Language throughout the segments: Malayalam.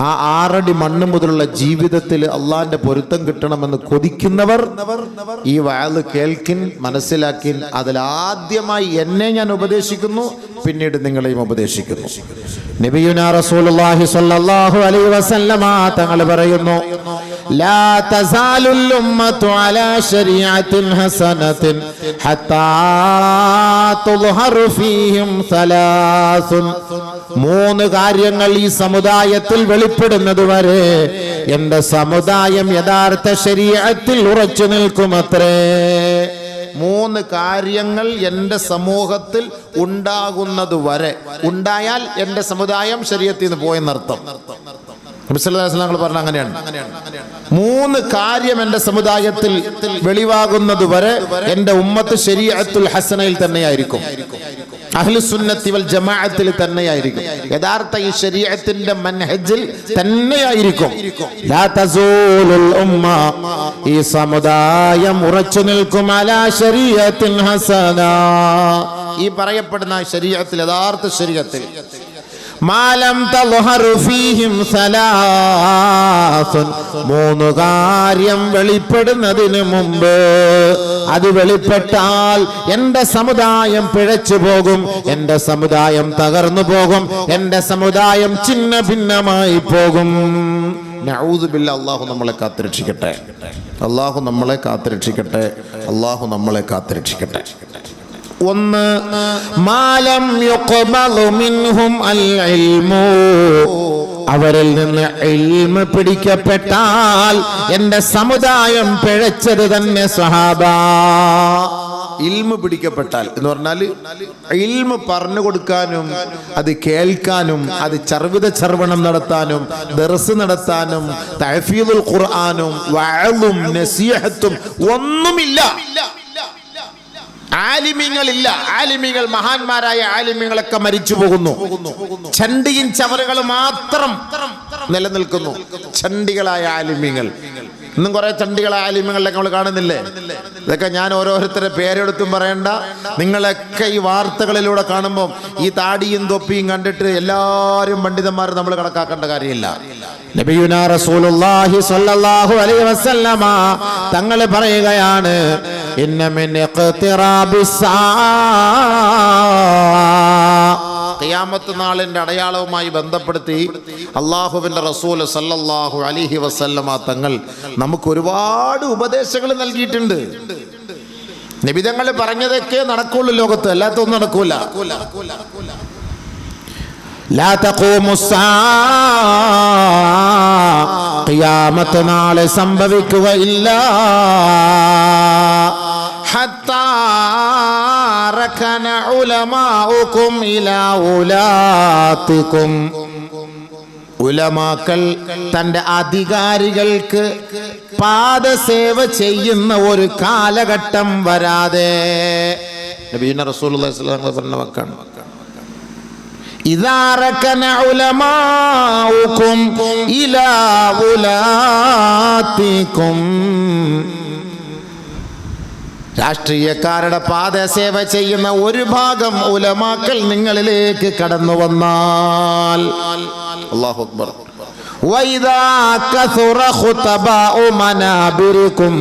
ആ 6 അടി മണ്ണ് മുതലുള്ള ജീവിതത്തിൽ അള്ളാന്റെ പൊരുത്തം കിട്ടണമെന്ന് കൊതിക്കുന്നവർ ഈ വഅദ് കേൾക്കിൻ, മനസ്സിലാക്കിൻ. അതിൽ ആദ്യമായി എന്നെ ഞാൻ ഉപദേശിക്കുന്നു, പിന്നീട് നിങ്ങളെയും ഉപദേശിക്കുന്നു. നബിയുനാ റസൂലുള്ളാഹി സ്വല്ലല്ലാഹു അലൈഹി വസല്ലമ തങ്ങൾ പറയുന്നു, ലാ തസാലുൽ ഉമ്മത്തു അലാ ശരീഅത്തിൻ ഹസനത്തിൻ ഹത്താ തുൽഹറു ഫീഹിം സലാസുൻ. 3 കാര്യങ്ങൾ ഈ സമുദായത്തിൽ വെളിപ്പെടുന്നത് വരെ എന്റെ സമുദായം യഥാർത്ഥ ശരീഅത്തിൽ ഉറച്ചു നിൽക്കുമത്രേ. 3 കാര്യങ്ങൾ എൻ്റെ സമൂഹത്തിൽ ഉണ്ടാകുന്നത് വരെ, ഉണ്ടായാൽ എൻ്റെ സമുദായം ശരീഅത്തിൽ നിന്ന് പോയെന്നർത്ഥം. നബി സല്ലല്ലാഹു അലൈഹി വസല്ലം പറഞ്ഞ അങ്ങനെയാണ്. 3 കാര്യം എൻ്റെ സമുദായത്തിൽ വെളിവാകുന്നത് വരെ എൻ്റെ ഉമ്മത്ത് ശരീഅത്തുൽ ഹസനയിൽ തന്നെയായിരിക്കും, അഹ്ലുസുന്നത്തി വൽ ജമാഅത്തിൽ തന്നെയായിരിക്കും, യഥാർത്ഥ ഈ ശരീഅത്തിന്റെ മൻഹജിൽ തന്നെയായിരിക്കും. ലാ തസൂലുൽ ഉമ്മ, ഈ സമുദായം ഉറച്ചു നിൽക്കും, അലാ ശരീഅത്തിൻ ഹസന, ഈ പറയപ്പെടുന്ന ശരീഅത്തിൽ, യഥാർത്ഥ ശരീഅത്തിൽ. മാലം തൽഹറു ഫീഹിം സലാസുൻ, 3 കാര്യം വെളിപ്പെടുന്നതിന് മുമ്പ്, അത് വെളിപ്പെട്ടാൽ എൻ്റെ സമുദായം പിഴച്ചു പോകും, എൻ്റെ സമുദായം തകർന്നു പോകും, എൻ്റെ സമുദായം ചിന്ന ഭിന്നമായി പോകും. നഊദു ബില്ലാഹ്. അല്ലാഹു നമ്മളെ കാത്തുരക്ഷിക്കട്ടെ, അല്ലാഹു നമ്മളെ കാത്തുരക്ഷിക്കട്ടെ, അല്ലാഹു നമ്മളെ കാത്തുരക്ഷിക്കട്ടെ. 1, മാലം യുഖ്ബലു മിൻഹും അൽ ഇൽമു, അവരിൽ നിന്ന് ഇൽമ് പിടിക്കപ്പെട്ടാൽ എൻ്റെ സമുദായം പിഴച്ചത് തന്നെ സ്വഹാബ. ഇൽമ് പിടിക്കപ്പെട്ടാൽ എന്ന് പറഞ്ഞാൽ ഇൽമ് പറഞ്ഞു കൊടുക്കാനും അത് കേൾക്കാനും അത് ചർവിതചർവണം നടത്താനും ദർസ് നടത്താനും തഹ്ഫീദുൽ ഖുർആനും വഅളും നസീഹത്തും ഒന്നുമില്ല. ആലിമീങ്ങളില്ല. ആലിമീങ്ങൾ, മഹാന്മാരായ ആലിമീങ്ങളൊക്കെ മരിച്ചു പോകുന്നു. ചണ്ടിയും ചവറുകൾ മാത്രം നിലനിൽക്കുന്നു. ചണ്ടികളായ ആലിമീങ്ങൾ. ഇന്നും കുറെ ചണ്ടികളായ ആലിമീങ്ങളിലൊക്കെ നമ്മൾ കാണുന്നില്ലേ? ഇതൊക്കെ ഞാൻ ഓരോരുത്തരെ പേരെടുത്തും പറയണ്ട. നിങ്ങളൊക്കെ ഈ വാർത്തകളിലൂടെ കാണുമ്പോൾ ഈ താടിയും തൊപ്പിയും കണ്ടിട്ട് എല്ലാവരും പണ്ഡിതന്മാരും നമ്മൾ കണക്കാക്കേണ്ട കാര്യമില്ല. നബിയുനാ റസൂലുള്ളാഹി സ്വല്ലല്ലാഹു അലൈഹി വസല്ലമ തങ്ങൾ പറയുകയാണ്, ഇന്ന മിൻ ഇഖ്തിറാബിസ്സാ, ഖിയാമത്ത് നാളിന്റെ അടയാളവുമായി ബന്ധപ്പെടുത്തി അല്ലാഹുവിന്റെ റസൂൽ സല്ലല്ലാഹു അലൈഹി വസല്ലമ തങ്ങൾ നമുക്ക് ഒരുപാട് ഉപദേശങ്ങൾ നൽകിയിട്ടുണ്ട്. നബി തങ്ങൾ പറഞ്ഞതൊക്കെ നടക്കുള്ളൂ ലോകത്ത്, അല്ലാത്തൊന്നും നടക്കൂല. ലാ തഖൂമുസ്സാ, ഖിയാമത്ത് നാളെ സംഭവിക്കുകയില്ല. ഹത്താ റകന ഉലമാഉകും ഇലാ ഉലാത്തികും, ഉലമാക്കൾ തന്റെ അധികാരികൾക്ക് പാദസേവ ചെയ്യുന്ന ഒരു കാലഘട്ടം വരാതെ. നബിയുനാ റസൂലുള്ളാഹി സ്വല്ലല്ലാഹു അലൈഹി വസല്ലം പറഞ്ഞ വാക്കാണ്. ഇദാ റകന ഉലമാഉകും ഇലാ ഉലാത്തികും, രാഷ്ട്രീയക്കാരുടെ പാദസേവ ചെയ്യുന്ന ഒരു ഭാഗം ഉലമാക്കൾ നിങ്ങളിലേക്ക് കടന്നു വന്നാൽ, അല്ലാഹു അക്ബർ, വൈദാ കസുറ ഖുതബാഉ മനാബിരികും,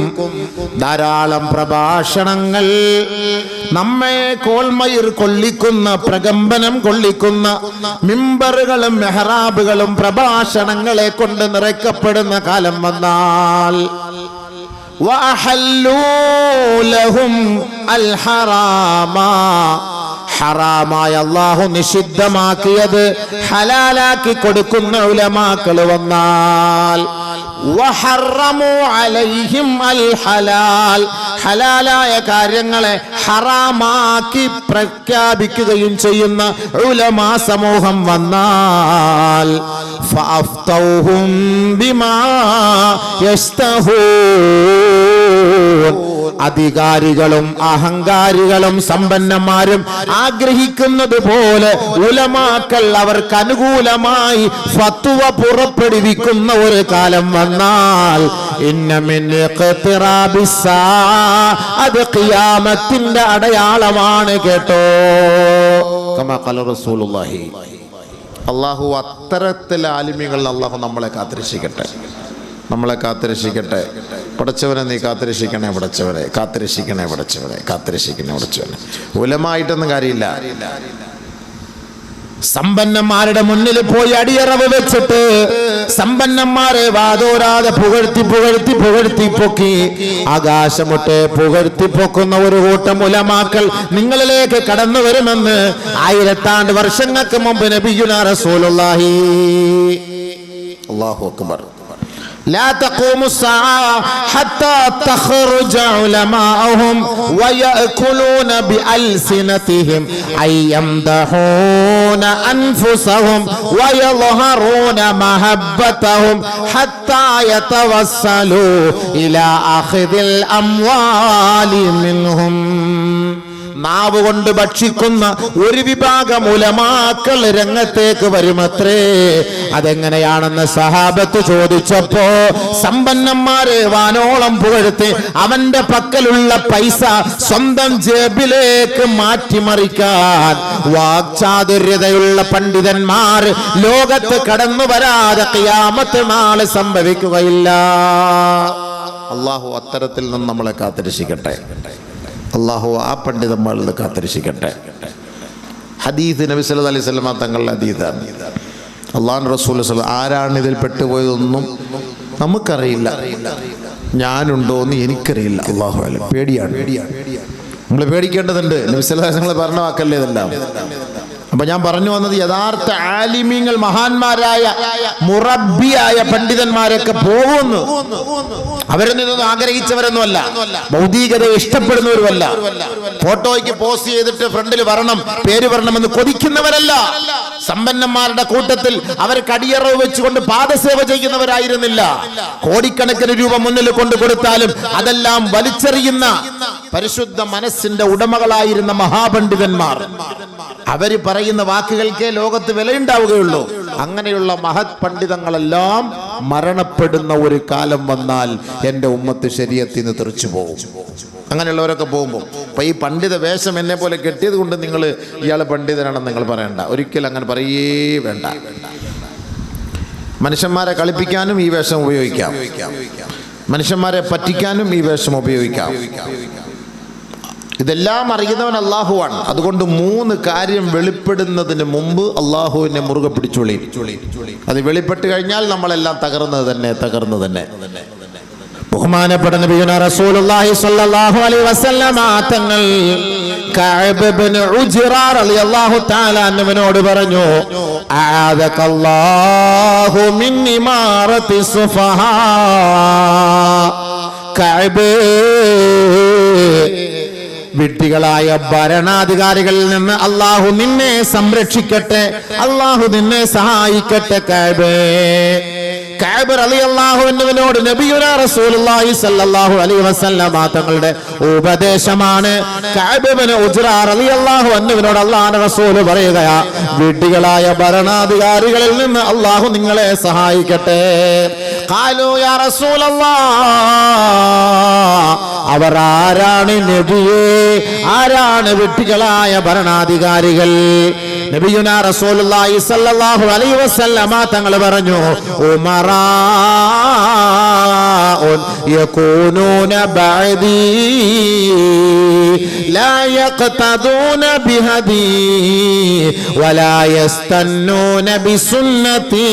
ധാരാളം പ്രഭാഷണങ്ങൾ, നമ്മെ കോൾമയിർ കൊള്ളിക്കുന്ന, പ്രകമ്പനം കൊള്ളിക്കുന്ന മിമ്പറുകളും മെഹ്റാബുകളും പ്രഭാഷണങ്ങളെ കൊണ്ട് നിറയ്ക്കപ്പെടുന്ന കാലം വന്നാൽ, വഅഹല്ലൂ ലഹും അൽ ഹറാമ, ഹറാമായ അല്ലാഹു നിഷിദ്ധമാക്കിയത് ഹലാലാക്കി കൊടുക്കുന്ന ഉലമാക്കൾ വന്നാൽ, വഹറമു അലൈഹിം അൽ ഹലാൽ, ഹലാലായ കാര്യങ്ങളെ ഹറാമാക്കി പ്രഖ്യാപിക്കുകയും ചെയ്യുന്ന ഉലമാ സമൂഹം വന്നാൽ, ഫഅഫ്തൗഹും ബിമാ യസ്തഹൂൻ, അധികാരികളും അഹങ്കാരികളും സമ്പന്നന്മാരും ആഗ്രഹിക്കുന്നത് പോലെ ഉലമാക്കൾ അവർക്ക് അനുകൂലമായി ഫത്വ പുറപ്പെടുവിക്കുന്ന ഒരു കാലം വന്നാൽ, ഇന്ന മിൻ ഇഖ്തിറാബിസ്സാ, അത് ഖിയാമത്തിന്റെ അടയാളമാണ് കേട്ടോ. കമാ ഖാല റസൂലുള്ളാഹി, അള്ളാഹു അത്തരത്തിലെ ആലിമ്യങ്ങളിൽ അള്ളാഹു നമ്മളെ കാത്തിരക്ഷിക്കട്ടെ, നമ്മളെ കാത്തിരക്ഷിക്കട്ടെ. പടച്ചവനെ നീ കാത്തിരക്ഷിക്കണേ പടച്ചവനെ, കാത്തിരക്ഷിക്കണേ പടച്ചവനെ, കാത്തിരക്ഷിക്കണേ പടച്ചവനെ. ഉലമായിട്ടൊന്നും കാര്യമില്ല. സമ്പന്നന്മാരുടെ മുന്നിൽ പോയി അടിയറവ് വെച്ചിട്ട് സമ്പന്നന്മാരെ വാതോരാതെ പുകഴ്ത്തി പുകഴ്ത്തി പുകഴ്ത്തി പൊക്കി ആകാശമുട്ടെ പുകഴ്ത്തി പൊക്കുന്ന ഒരു കൂട്ടം ഉലമാക്കൾ നിങ്ങളിലേക്ക് കടന്നു വരുമെന്ന് 1000 വർഷങ്ങൾക്ക് മുമ്പ് നബിയുനാ റസൂലുള്ളാഹി. അല്ലാഹു അക്ബർ. لا تقوم الساعة حتى تخرج علماءهم ويأكلون بألسنتهم أي يمدحون أنفسهم ويظهرون محبتهم حتى يتوسلوا إلى أخذ الأموال منهم. നാവ് കൊണ്ട് ഭക്ഷിക്കുന്ന ഒരു വിഭാഗം ഉലമാക്കൾ രംഗത്തേക്ക് വരുമത്രേ. അതെങ്ങനെയാണെന്ന് സഹാബത്ത് ചോദിച്ചപ്പോ സമ്പന്നന്മാരെ വാനോളം പുകഴ്ത്തി അവന്റെ പക്കലുള്ള പൈസ സ്വന്തം ജേബിലേക്ക് മാറ്റിമറിക്കാൻ വാക്ചാതുര്യതയുള്ള പണ്ഡിതന്മാർ ലോകത്ത് കടന്നു വരാതെ ഖിയാമത്ത് നാളെ സംഭവിക്കുകയില്ല. അല്ലാഹു അത്തരത്തിൽ നിന്ന് നമ്മളെ കാത്തിരക്ഷിക്കട്ടെ. അള്ളാഹു ആ പണ്ഡിതന്മാരിൽ കാത്തിരക്ഷിക്കട്ടെ. ഹദീസ് നബി സല്ലല്ലാഹു അലൈഹി വസല്ലം തങ്ങളുടെ ഹദീസാണ്. അള്ളാഹു റസൂൽ ആരാണ് ഇതിൽ പെട്ടുപോയതൊന്നും നമുക്കറിയില്ല. ഞാനുണ്ടോന്ന് എനിക്കറിയില്ല. അള്ളാഹു അലം. പേടിയാണ്. നമ്മൾ പേടിക്കേണ്ടതുണ്ട്. നബി സല്ലല്ലാഹു അലൈഹി വസല്ലം പറഞ്ഞ വാക്കല്ലേ ഇതെല്ലാം. അപ്പൊ ഞാൻ പറഞ്ഞു വന്നത് യഥാർത്ഥ ആലിമീങ്ങൾ, മഹാന്മാരായ മുറബ്ബിയായ പണ്ഡിതന്മാരൊക്കെ പോകുന്നു. അവരൊന്നും ആഗ്രഹിച്ചവരൊന്നുമല്ല, ഭൗതികതയെ ഇഷ്ടപ്പെടുന്നവരുമല്ല, ഫോട്ടോയ്ക്ക് പോസ്റ്റ് ചെയ്തിട്ട് ഫ്രണ്ടിൽ വരണം, പേര് വരണമെന്ന് കൊതിക്കുന്നവരല്ല. സമ്പന്നന്മാരുടെ കൂട്ടത്തിൽ അവർ കടിയറവ് വെച്ചുകൊണ്ട് പാദസേവ ചെയ്യുന്നവരായിരുന്നില്ല. കോടിക്കണക്കിന് രൂപ മുന്നിൽ കൊണ്ടു കൊടുത്താലും അതെല്ലാം വലിച്ചെറിയുന്ന പരിശുദ്ധ മനസ്സിന്റെ ഉടമകളായിരുന്ന മഹാപണ്ഡിതന്മാർ. അവര് പറയുന്ന വാക്കുകൾക്കേ ലോകത്ത് വിലയുണ്ടാവുകയുള്ളൂ. അങ്ങനെയുള്ള മഹത് പണ്ഡിതങ്ങളെല്ലാം മരണപ്പെടുന്ന ഒരു കാലം വന്നാൽ എൻ്റെ ഉമ്മത്ത് ശരീഅത്തിൽ നിന്ന് തെറിച്ചു പോകും. അങ്ങനെയുള്ളവരൊക്കെ പോകുമ്പോൾ അപ്പൊ ഈ പണ്ഡിത വേഷം എന്നെ പോലെ കെട്ടിയത് കൊണ്ട് നിങ്ങൾ ഇയാൾ പണ്ഡിതനാണെന്ന് നിങ്ങൾ പറയണ്ട. ഒരിക്കലും അങ്ങനെ പറയേ വേണ്ട. മനുഷ്യന്മാരെ കളിപ്പിക്കാനും ഈ വേഷം ഉപയോഗിക്കാം, മനുഷ്യന്മാരെ പറ്റിക്കാനും ഈ വേഷം ഉപയോഗിക്കാം. ഇതെല്ലാം അറിയുന്നവൻ അള്ളാഹുവാണ്. അതുകൊണ്ട് 3 കാര്യം വെളിപ്പെടുന്നതിന് മുമ്പ് അള്ളാഹുവിനെ മുറുകെ പിടിച്ചോളി. അത് വെളിപ്പെട്ട് കഴിഞ്ഞാൽ നമ്മളെല്ലാം തകർന്നത് തന്നെ. ബഹുമാനപ്പെട്ട നബിയുനാ റസൂലുള്ളാഹി സ്വല്ലല്ലാഹു അലൈഹി വസല്ലം തങ്ങൾ കഅബ് ഇബ്നു ഉജ്റ റളിയല്ലാഹു തആല അൻഹുവിനോട് പറഞ്ഞു, അഅദകല്ലാഹു മിൻ ഇമാറത്തി സുഫഹാ. കഅബ്, വിഡ്ഢികളായ ഭരണാധികാരികളിൽ നിന്ന് അള്ളാഹു നിന്നെ സംരക്ഷിക്കട്ടെ, അള്ളാഹു നിന്നെ സഹായിക്കട്ടെ. കഅബ് റളിയല്ലാഹു അൻഹുവിനോട് നബിയുനാ റസൂലുള്ളാഹി സ്വല്ലല്ലാഹു അലൈഹി വസല്ലം തങ്ങളുടെ ഉപദേശമാണ്. കഅബ് ഇബ്നു ഉജ്റ റളിയല്ലാഹു അൻഹുവിനോട് അല്ലാഹുവിന്റെ റസൂൽ പറയുകയാ, വിഡ്ഢികളായ ഭരണാധികാരികളിൽ നിന്ന് അള്ളാഹു നിങ്ങളെ സഹായിക്കട്ടെ. ഖാലൂ യാ റസൂലല്ലാഹ്, അവർ ആരാണ് നബിയേ? ആരാണ് വിഡ്ഢികളായ ഭരണാധികാരികൾ? നബിയുനാ റസൂലുള്ളാഹി സ്വല്ലല്ലാഹു അലൈഹി വസല്ലം തങ്ങൾ പറഞ്ഞു, ഉമറാഉൻ യകൂനൂന ബഅദി ലാ യഖ്തദൂന ബിഹദി വലാ യസ്തന്നൂന ബിസുന്നതി.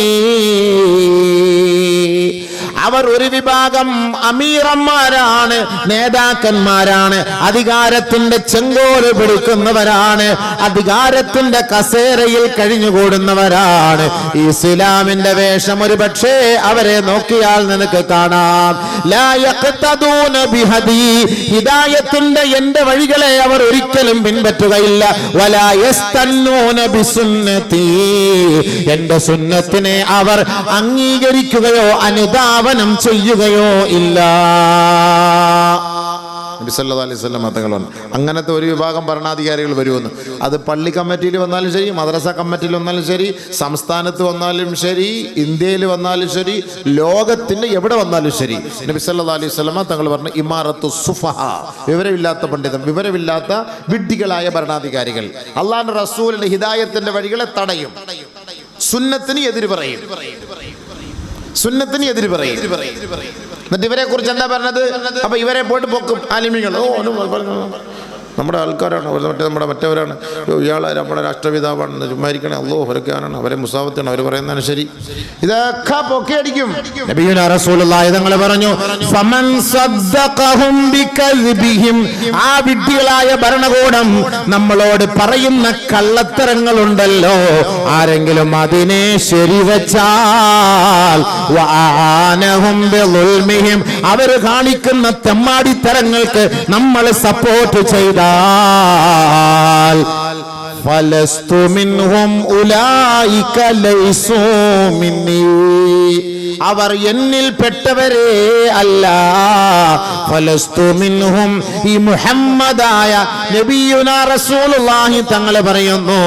അവർ ഒരു വിഭാഗം അമീറന്മാരാണ്, നേതാക്കന്മാരാണ്, അധികാരത്തിന്റെ ചെങ്കോല് പിടിക്കുന്നവരാണ്, അധികാരത്തിന്റെ കസേരയിൽ കഴിഞ്ഞുകൂടുന്നവരാണ്. ഇസ്ലാമിന്റെ വേഷം ഒരു പക്ഷേ അവരെ നോക്കിയാൽ നിനക്ക് കാണാം. ലാ യഖ്തദൂന ബിഹദി, ഹിദായത്തിന്റെ എന്റെ വഴികളെ അവർ ഒരിക്കലും പിൻപറ്റുകയില്ല. വലാ യസ്തന്നൂന ബിസുന്നതി, എന്റെ സുന്നത്തിനെ അവർ അംഗീകരിക്കുകയോ അനുധാവനം ചെയ്യുകയോ ഇല്ല. നബി സല്ലല്ലാഹു അലൈഹി വസല്ലം തങ്ങളാണ്. അങ്ങനത്തെ ഒരു വിഭാഗം ഭരണാധികാരികൾ വരുമെന്ന്. അത് പള്ളി കമ്മിറ്റിയിൽ വന്നാലും ശരി, മദ്രസ കമ്മിറ്റിയിൽ വന്നാലും ശരി, സംസ്ഥാനത്ത് വന്നാലും ശരി, ഇന്ത്യയിൽ വന്നാലും ശരി, ലോകത്തിന്റെ എവിടെ വന്നാലും ശരി, നബി സല്ലല്ലാഹു അലൈഹി വസല്ലം തങ്ങൾ പറഞ്ഞു, ഇമാറത്തു സുഫഹ, വിവരമില്ലാത്ത പണ്ഡിതൻ, വിവരമില്ലാത്ത വിഡ്ഢികളായ ഭരണാധികാരികൾ അല്ലാഹുവിന്റെ റസൂലിന്റെ ഹിദായത്തിന്റെ വഴികളെ തടയും. സുന്നത്തിന് എതിര് പറയും. സുന്നത്തിന് എതിര് പറയും. എന്നിട്ട് ഇവരെ കുറിച്ച് എന്താ പറഞ്ഞത്? അപ്പൊ ഇവരെ പോയിട്ട് പൊക്കും ആലിമീങ്ങൾ. നമ്മുടെ ആൾക്കാരാണ്, നമ്മുടെ മറ്റവരാണ്, ഇയാളെ നമ്മുടെ രാഷ്ട്രപിതാവാണ്, ചുമ്മാരിക്കണേ, അല്ലോ അവരൊക്കെയാണ്, അവരെ മുസാവത്താണ്, അവർ പറയുന്നതാണ് ശരി. ഇതൊക്കെ പൊക്കിയടിക്കും. നബിയുനാ റസൂലുള്ളാഹി തങ്ങൾ പറഞ്ഞു, ഫമൻ സദ്ദഖഹും ബികദ്ബിഹിം, ആ വിഡ്ഢികളായ ഭരണകൂടം നമ്മളോട് പറയുന്ന കള്ളത്തരങ്ങളുണ്ടല്ലോ, ആരെങ്കിലും അതിനെ ശരിവച്ചാൽ വആനഹും ബിളുൽമിഹിം, അവർ കാണിക്കുന്ന തെമ്മാടിത്തരങ്ങൾക്ക് നമ്മൾ സപ്പോർട്ട് ചെയ്താൽ ഫലസ്തു മിൻഹും ഉലൈക ലൈസൂ മിന്നീ, അവർ എന്നിൽ പെട്ടവരേ അല്ല. ഫലസ്തു മിൻഹും, ഈ മുഹമ്മദായ നബിയുനാ റസൂലുള്ളാഹി തങ്ങൾ പറയുന്നു,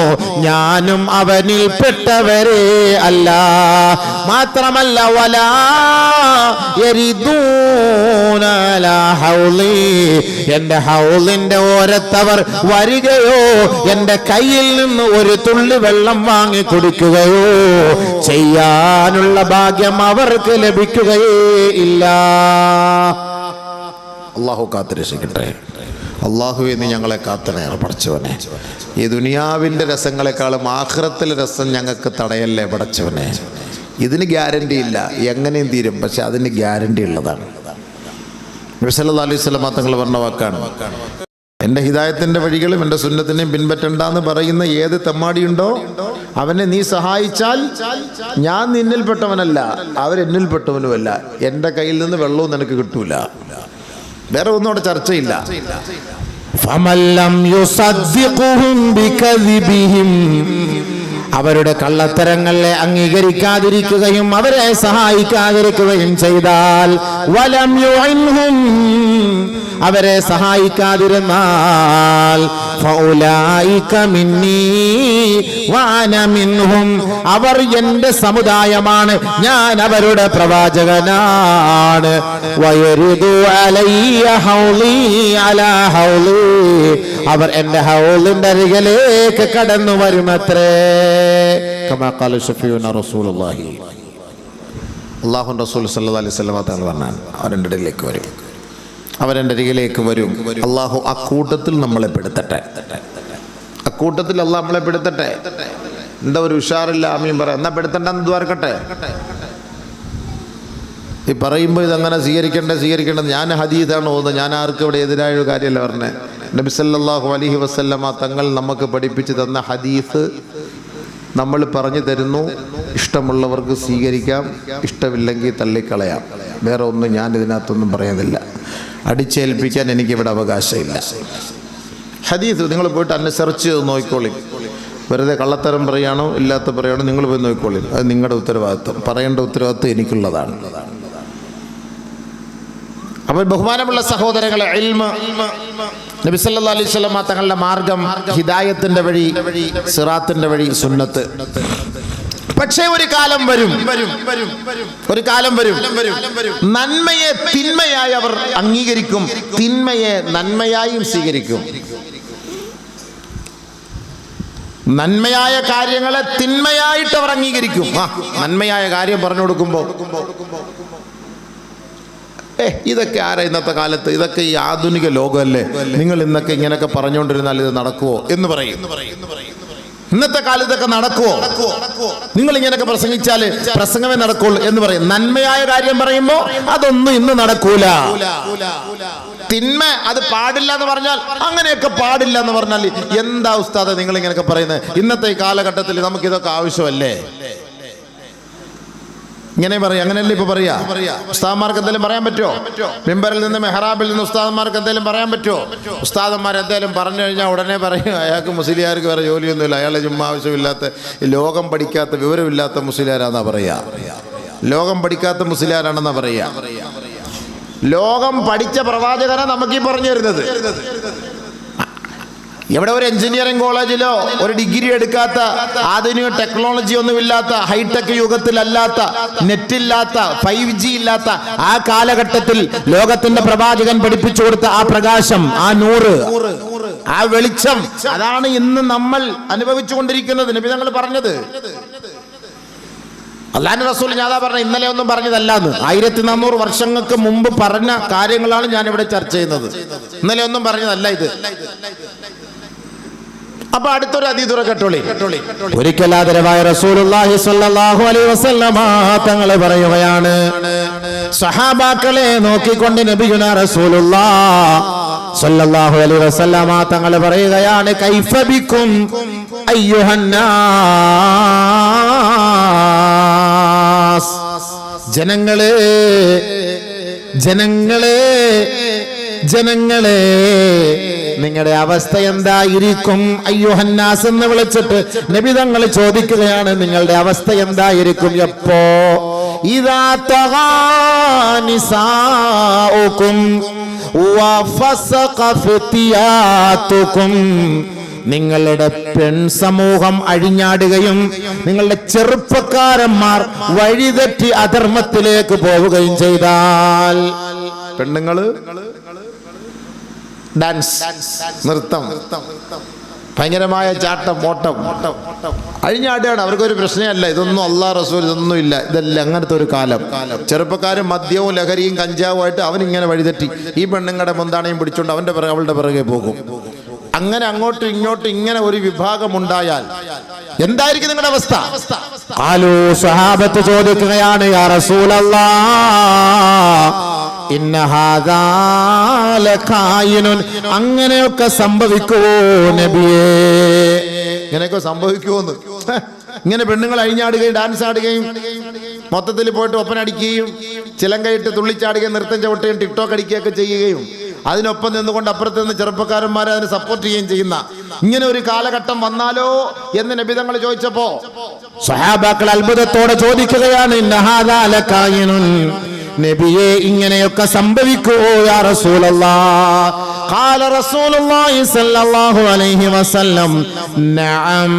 ഞാനും അവനിൽ പെട്ടവരേ അല്ല. മാത്രമല്ല വലാ യരിദൂന ലാ ഹൗലി, എന്റെ ഹൗലിന്റെ ഓരത്തവർ വരികയോ എന്റെ കയ്യിൽ നിന്ന് ഒരു തുള്ളി വെള്ളം വാങ്ങി കുടിക്കുകയോ ചെയ്യാനുള്ള ഭാഗ്യം അവർക്ക് ലഭിക്കുകയേ ഇല്ല. അല്ലാഹു കാത്തുരക്ഷിക്കട്ടെ. അല്ലാഹുവേ നീ ഞങ്ങളെ കാത്തണേ പടച്ചവനെ. ഈ ദുനിയാവിന്റെ രസങ്ങളെക്കാളും ആഖിറത്തിലെ രസം ഞങ്ങൾക്ക് തടയല്ലേ പടച്ചവനെ. ഇതിന് ഗ്യാരണ്ടി ഇല്ല, എങ്ങനെയും തീരും, പക്ഷെ അതിന് ഗ്യാരണ്ടി ഉള്ളതാണ്. നബി സല്ലല്ലാഹു അലൈഹി വസല്ലം തങ്ങൾ പറഞ്ഞ വാക്കാണ്, എൻ്റെ ഹിദായത്തിൻ്റെ വഴികളും എൻ്റെ സുന്നത്തിനെയും പിൻപറ്റണ്ടെന്ന് പറയുന്ന ഏത് തെമ്മാടിയുണ്ടോ അവനെ നീ സഹായിച്ചാൽ ഞാൻ നിന്നിൽപ്പെട്ടവനല്ല, അവരെന്നിൽപ്പെട്ടവനുമല്ല, എൻ്റെ കയ്യിൽ നിന്ന് വെള്ളവും നിനക്ക് കിട്ടൂല. വേറെ ഒന്നും അവിടെ ചർച്ചയില്ല. ഫമല്ലം യുസദ്ദിഖുഹും ബികദ്ബിഹിം, അവരുടെ കള്ളത്തരങ്ങളെ അംഗീകരിക്കാതിരിക്കുകയും അവരെ സഹായിക്കാതിരിക്കുകയും ചെയ്താൽ, വലം യുഇൻഹും, അവരെ സഹായിക്കാതിരുന്നാൽ, ഫൗലൈക മിന്നീ വഅന മിൻഹും, അവർ എൻ്റെ സമുദായമാണ്, ഞാൻ അവരുടെ പ്രവാചകനാണ്. വയരിദു അലയ്യ ഹൗലി അലാ ഹൗലി, അവർ എൻ്റെ ഹൗലിന്റെ അരികിലേക്ക് കടന്നു വരുമത്രേ. കമാ ഖാല ശഫീഉനാ റസൂലുള്ളാഹി, അല്ലാഹു റസൂൽ സല്ലല്ലാഹു അലൈഹി വസല്ലം തങ്ങൾ പറഞ്ഞാൽ അവരുടെ ഇടയിലേക്ക് വരും, അവരെൻ്റെ അരികിലേക്ക് വരും. അള്ളാഹു അക്കൂട്ടത്തിൽ നമ്മളെ പെടുത്തട്ടെ, അക്കൂട്ടത്തിൽ അള്ളാഹ് നമ്മളെ പെടുത്തട്ടെ. എന്താ ഒരു ഉഷാറില്ല, ആമീൻ പറ. എന്നാ പെടുത്തണ്ടെന്ന് ദ്വാരക്കട്ടെ. ഈ പറയുമ്പോൾ ഇതങ്ങനെ സ്വീകരിക്കേണ്ടത് ഞാൻ ഹദീസാണ് ഓതുന്നത്, ഞാൻ ആർക്കും ഇവിടെ എതിരായ ഒരു കാര്യമല്ല പറഞ്ഞത്. നബി സല്ലല്ലാഹു അലൈഹി വസല്ലമ തങ്ങൾ നമുക്ക് പഠിപ്പിച്ചു തന്ന ഹദീസ് നമ്മൾ പറഞ്ഞു തരുന്നു. ഇഷ്ടമുള്ളവർക്ക് സ്വീകരിക്കാം, ഇഷ്ടമില്ലെങ്കിൽ തള്ളിക്കളയാം. വേറെ ഒന്നും ഞാൻ ഇതിനകത്തൊന്നും പറയുന്നില്ല. അടിച്ചേൽപ്പിക്കാൻ എനിക്കിവിടെ അവകാശമില്ല. ഹദീസ് നിങ്ങൾ പോയിട്ട് അന്നെ സെർച്ച് ചെയ്ത് നോക്കിക്കോളി. വെറുതെ കള്ളത്തരം പറയാണോ ഇല്ലാത്ത പറയാണോ നിങ്ങൾ പോയി നോക്കിക്കോളി. അത് നിങ്ങളുടെ ഉത്തരവാദിത്വം, പറയേണ്ട ഉത്തരവാദിത്വം എനിക്കുള്ളതാണ്. അപ്പോൾ ബഹുമാനമുള്ള സഹോദരങ്ങളെ, ഇൽമ, നബി സല്ലല്ലാഹു അലൈഹി വസല്ലം തങ്ങളുടെ മാർഗം, ഹിദായത്തിന്റെ വഴി, സിറാത്തിന്റെ വഴി, സുന്നത്ത്. പക്ഷേ ഒരു കാലം വരും, ഒരു കാലം വരും, നന്മയെ തിന്മയായി അവർ അംഗീകരിക്കും, തിന്മയെ നന്മയായും സ്വീകരിക്കും. നന്മയായ കാര്യങ്ങളെ തിന്മയായിട്ട് അവർ അംഗീകരിക്കും. നന്മയായ കാര്യം പറഞ്ഞു കൊടുക്കുമ്പോൾ ഇതൊക്കെ ആരാ ഇന്നത്തെ കാലത്ത്, ഇതൊക്കെ ഈ ആധുനിക ലോകമല്ലേ, നിങ്ങൾ ഇന്നൊക്കെ ഇങ്ങനെയൊക്കെ പറഞ്ഞുകൊണ്ടിരുന്നാൽ ഇത് നടക്കുവോ എന്ന് പറയും. ഇന്നത്തെ കാലത്തൊക്കെ നടക്കുവോ, നിങ്ങൾ ഇങ്ങനെയൊക്കെ പ്രസംഗിച്ചാൽ പ്രസംഗമേ നടക്കുള്ളൂ എന്ന് പറയും. നന്മയായ കാര്യം പറയുമ്പോ അതൊന്നും ഇന്ന് നടക്കൂല. തിന്മ അത് പാടില്ല എന്ന് പറഞ്ഞാൽ, അങ്ങനെയൊക്കെ പാടില്ല എന്ന് പറഞ്ഞാൽ എന്താ ഉസ്താദ് നിങ്ങൾ ഇങ്ങനെയൊക്കെ പറയുന്നത്? ഇന്നത്തെ ഈ കാലഘട്ടത്തിൽ നമുക്ക് ഇതൊക്കെ ആവശ്യമല്ലേ? ഇങ്ങനെ പറയാം, അങ്ങനെയല്ലേ ഇപ്പൊ പറയാ? ഉസ്താദന്മാർക്ക് എന്തെങ്കിലും പറയാൻ പറ്റുമോ? മിമ്പറിൽ നിന്ന് മെഹ്റാബിൽ നിന്ന് ഉസ്താദന്മാർക്ക് എന്തെങ്കിലും പറയാൻ പറ്റുമോ? ഉസ്താദന്മാർ എന്തെങ്കിലും പറഞ്ഞു കഴിഞ്ഞാൽ ഉടനെ പറയും അയാൾക്ക് മുസ്ലിയാർക്ക് വേറെ ജോലിയൊന്നുമില്ല, അയാളെ ചുമ്മാ ആവശ്യമില്ലാത്ത, ലോകം പഠിക്കാത്ത, വിവരമില്ലാത്ത മുസ്ലിയാരാന്നാ പറയാ. ലോകം പഠിക്കാത്ത മുസ്ലിയാരാണെന്നാ പറയാ. ലോകം പഠിച്ച പ്രവാചകനാ നമുക്ക് ഈ പറഞ്ഞു തരുന്നത്. എവിടെ ഒരു എഞ്ചിനീയറിംഗ് കോളേജിലോ ഒരു ഡിഗ്രി എടുക്കാത്ത, ആധുനിക ടെക്നോളജി ഒന്നുമില്ലാത്ത, ഹൈടെക് യുഗത്തിലല്ലാത്ത, നെറ്റില്ലാത്ത, 5G ഇല്ലാത്ത ആ കാലഘട്ടത്തിൽ ലോകത്തിന്റെ പ്രവാചകൻ പഠിപ്പിച്ചു കൊടുത്ത ആ പ്രകാശം, ആ നൂറ്, ആ വെളിച്ചം, അതാണ് ഇന്ന് നമ്മൾ അനുഭവിച്ചു കൊണ്ടിരിക്കുന്നത്. നബി തങ്ങൾ പറഞ്ഞത് അല്ലാഹുവിന്റെ റസൂൽ ഞാൻ പറഞ്ഞ ഇന്നലെ ഒന്നും പറഞ്ഞതല്ലാന്ന് 1400 വർഷങ്ങൾക്ക് മുമ്പ് പറഞ്ഞ കാര്യങ്ങളാണ് ഞാൻ ഇവിടെ ചർച്ച ചെയ്യുന്നത്. ഇന്നലെ ഒന്നും പറഞ്ഞതല്ല ഇത്. അപ്പൊ അടുത്തൊരു ഹദീസ് കേട്ടോളി. ഒരിക്കൽ ആദരവായ റസൂലുള്ളാഹി സ്വല്ലല്ലാഹു അലൈഹി വസല്ലമ തങ്ങൾ പറയുകയാണ്, സഹാബാക്കളെ നോക്കിക്കൊണ്ട് നബിയുനാ റസൂലുള്ളാഹി സ്വല്ലല്ലാഹു അലൈഹി വസല്ലമ തങ്ങൾ പറയുകയാണ്, കൈഫ ബിക്കും അയ്യുഹന്നാസ്, ജനങ്ങളെ നിങ്ങളുടെ അവസ്ഥ എന്തായിരിക്കും? അയ്യുഹന്നാസ് എന്ന് വിളിച്ചിട്ട് നബി തങ്ങൾ ചോദിക്കുകയാണ്, നിങ്ങളുടെ അവസ്ഥ എന്തായിരിക്കും? എപ്പോ ഇദാ തഗാനിസാഉകും വഫസഖ ഫിതിയാതുകും, നിങ്ങളുടെ പെൺ സമൂഹം അഴിഞ്ഞാടുകയും നിങ്ങളുടെ ചെറുപ്പക്കാരന്മാർ വഴിതെറ്റി അധർമ്മത്തിലേക്ക് പോവുകയും ചെയ്താൽ, പെണ്ണുങ്ങള് ഡാൻസ്, നൃത്തം, ഭയങ്കരമായ ചാട്ടം, ഓട്ടം, അഴിഞ്ഞാടുകയാണ്. അവർക്കൊരു പ്രശ്നമല്ല. ഇതൊന്നും അല്ലാഹ് റസൂൽ ഇതൊന്നും ഇല്ല. ഇതല്ല അങ്ങനത്തെ ഒരു കാലം. ചെറുപ്പക്കാരും മദ്യവും ലഹരിയും കഞ്ചാവുമായിട്ട് അവനിങ്ങനെ വഴിതെറ്റി ഈ പെണ്ണുങ്ങളുടെ മുന്താണയും പിടിച്ചോണ്ട് അവന്റെ പിറകെ അവളുടെ പിറകെ പോകും. അങ്ങനെ അങ്ങോട്ടും ഇങ്ങോട്ടും ഇങ്ങനെ ഒരു വിഭാഗം ഉണ്ടായാൽ എന്തായിരിക്കും നിങ്ങളുടെ അവസ്ഥ? ആലു സഹാബത്ത് ചോദിക്കുകയാണ്, യാ റസൂലല്ലാഹ് ഇന്ന ഹാദാ ലഖായിനുൻ, അങ്ങനെയൊക്കെ സംഭവിക്കുവോ നബിയേ? ഇങ്ങനെയൊക്കെ സംഭവിക്കുമോന്ന്. ഇങ്ങനെ പെണ്ണുങ്ങൾ അഴിഞ്ഞാടുകയും ഡാൻസ് ആടുകയും മൊത്തത്തിൽ പോയിട്ട് ഒപ്പനടിക്കുകയും ചിലങ്കയിട്ട് തുള്ളിച്ചാടുകയും നൃത്തം ചവിട്ടുകയും ടിക്ടോക്ക് അടിക്കുകയൊക്കെ ചെയ്യുകയും അതിനൊപ്പം നിന്നുകൊണ്ട് അപ്പുറത്ത് നിന്ന് ചെറുപ്പക്കാരന്മാരെ അതിന് സപ്പോർട്ട് ചെയ്യുകയും ചെയ്യുന്ന ഇങ്ങനെ ഒരു കാലഘട്ടം വന്നാലോ എന്ന് നബി തങ്ങൾ ചോദിച്ചപ്പോ സ്വഹാബാക്കൾ അത്ഭുതത്തോടെ ചോദിക്കുകയാണ്, ഇന്ന ഹാദാ ലഖായിനുൻ, നബിയെ ഇങ്ങനെയൊക്കെ സംഭവിക്കുമോ യാ റസൂലല്ലാഹ്? ഖാല റസൂലുള്ളാഹി സ്വല്ലല്ലാഹു അലൈഹി വസല്ലം, നഅം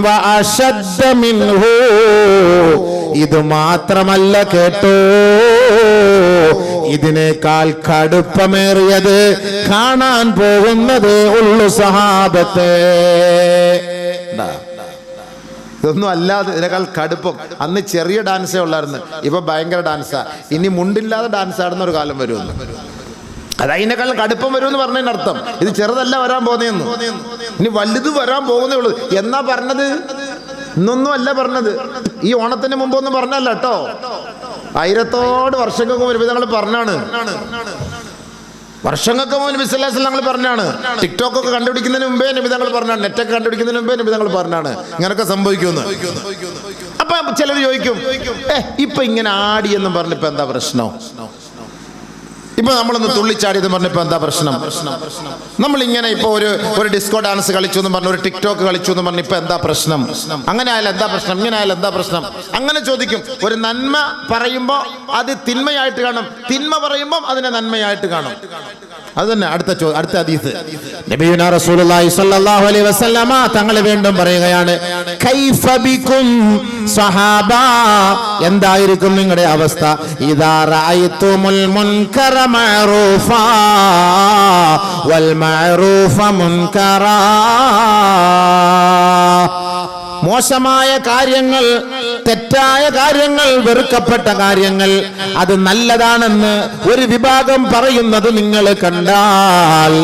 വഅശദ്ദ മിൻഹു, ഇത് മാത്രമല്ല കേട്ടോ, ഇതിനേക്കാൾ കടുപ്പമേറിയത് കാണാൻ പോകുന്നതേ ഉള്ളു സഹാബത്തെ. ഇതൊന്നും അല്ലാതെ ഇതിനേക്കാൾ കടുപ്പം. അന്ന് ചെറിയ ഡാൻസേ ഉള്ളായിരുന്നു, ഇപ്പൊ ഭയങ്കര ഡാൻസാ. ഇനി മുണ്ടില്ലാതെ ഡാൻസ് ആടുന്ന ഒരു കാലം വരുമെന്ന്. അത് അതിനേക്കാൾ കടുപ്പം വരുമെന്ന് പറഞ്ഞതിന് അർത്ഥം ഇത് ചെറുതല്ല വരാൻ പോകുന്നതെന്ന്, ഇനി വലുത് വരാൻ പോകുന്നേ ഉള്ളൂ എന്നാ പറഞ്ഞത്. ഇന്നൊന്നും അല്ല പറഞ്ഞത്. ഈ ഓണത്തിന് മുമ്പൊന്നും പറഞ്ഞല്ല കേട്ടോ. 1000 വർഷങ്ങൾക്ക് മുമ്പ് ഞങ്ങൾ പറഞ്ഞാണ്. വർഷങ്ങൾക്ക് മുമ്പ് നബി സല്ലല്ലാഹു അലൈഹി വസല്ലം പറഞ്ഞാണ്. ടിക്ടോക്ക് ഒക്കെ കണ്ടുപിടിക്കുന്നതിന് മുമ്പേ നബി തങ്ങൾ പറഞ്ഞാണ്. നെറ്റൊക്കെ കണ്ടുപിടിക്കുന്നതിന് മുമ്പേ നബി തങ്ങൾ പറഞ്ഞാണ് ഇങ്ങനൊക്കെ സംഭവിക്കുമെന്ന്. അപ്പൊ ചിലർ ചോദിക്കും, ഇപ്പൊ ഇങ്ങനെ ആടി എന്നും പറഞ്ഞിപ്പോ എന്താ പ്രശ്നം? ഇപ്പൊ നമ്മളൊന്ന് തുള്ളിച്ചാടിയെന്ന് പറഞ്ഞപ്പോ എന്താ പ്രശ്നം? നമ്മളിങ്ങനെ ഇപ്പൊ ഒരു ഡിസ്കോ ഡാൻസ് കളിച്ചു എന്ന് പറഞ്ഞു, ഒരു ടിക്ടോക്ക് കളിച്ചു എന്ന് പറഞ്ഞു, ഇപ്പൊ എന്താ പ്രശ്നം? അങ്ങനെ ആയാലും എന്താ പ്രശ്നം? ഇങ്ങനെ ആയാലും എന്താ പ്രശ്നം? അങ്ങനെ ചോദിക്കും. ഒരു നന്മ പറയുമ്പോ അത് തിന്മയായിട്ട് കാണും, തിന്മ പറയുമ്പോ അതിനെ നന്മയായിട്ട് കാണും. അത് തന്നെ അടുത്ത ഹദീസ്. നബിയുനാ റസൂലുള്ളാഹി സ്വല്ലല്ലാഹു അലൈഹി വസല്ലമ തങ്ങൾ വീണ്ടും പറയുകയാണ്, കൈഫ ബിക്കും സഹാബ, എന്തായിരിക്കും നിങ്ങളുടെ അവസ്ഥ? ഇദാ റഅയ്തുമുൽ മുൻകറ മഅറൂഫാ വൽ മഅറൂഫ മുൻകറാ, മോശമായ കാര്യങ്ങൾ, തെറ്റായ കാര്യങ്ങൾ, വെറുക്കപ്പെട്ട കാര്യങ്ങൾ അത് നല്ലതാണെന്ന് ഒരു വിഭാഗം പറയുന്നത് നിങ്ങൾ കണ്ടാൽ,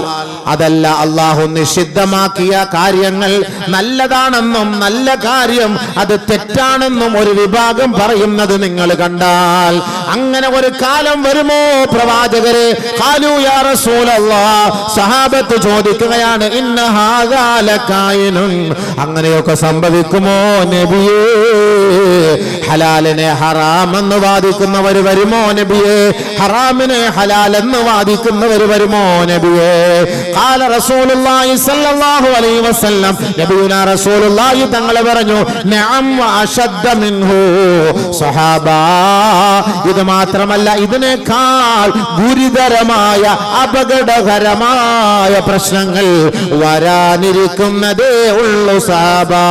അതല്ല അല്ലാഹു നിഷിദ്ധമാക്കിയ കാര്യങ്ങൾ നല്ലതാണെന്നും നല്ല കാര്യം അത് തെറ്റാണെന്നും ഒരു വിഭാഗം പറയുന്നത് നിങ്ങൾ കണ്ടാൽ, അങ്ങനെ ഒരു കാലം വരുമോ പ്രവാചകരെ? ഖാലൂ യാ റസൂലല്ലാഹ്, സഹാബത്ത് ചോദിക്കുകയാണ്, ഇന്ന ഹാദാ ലകായിനുൻ, അങ്ങനെയൊക്കെ സംഭവിക്കുമോ നബിയേ? ഹലാലിനെ ഹറാം എന്ന് വാദിക്കുന്നവർ വരുമോ നബിയേ? ഹറാമിനെ ഹലാൽ എന്ന് വാദിക്കുന്നവർ വരുമോ നബിയേ? ഖാല റസൂലുള്ളാഹി സ്വല്ലല്ലാഹു അലൈഹി വസല്ലം, നബിയുനാ റസൂലുള്ളാഹി തങ്ങൾ പറഞ്ഞു, നഅം വഅശദ്ദ മിൻഹു, സഹാബാ ഇത് മാത്രമല്ല ഇതിനേക്കാൾ ഗുരുതരമായ അപകടകരമായ പ്രശ്നങ്ങൾ വരാനിരിക്കുന്നതേ ഉള്ളൂ സഹാബാ.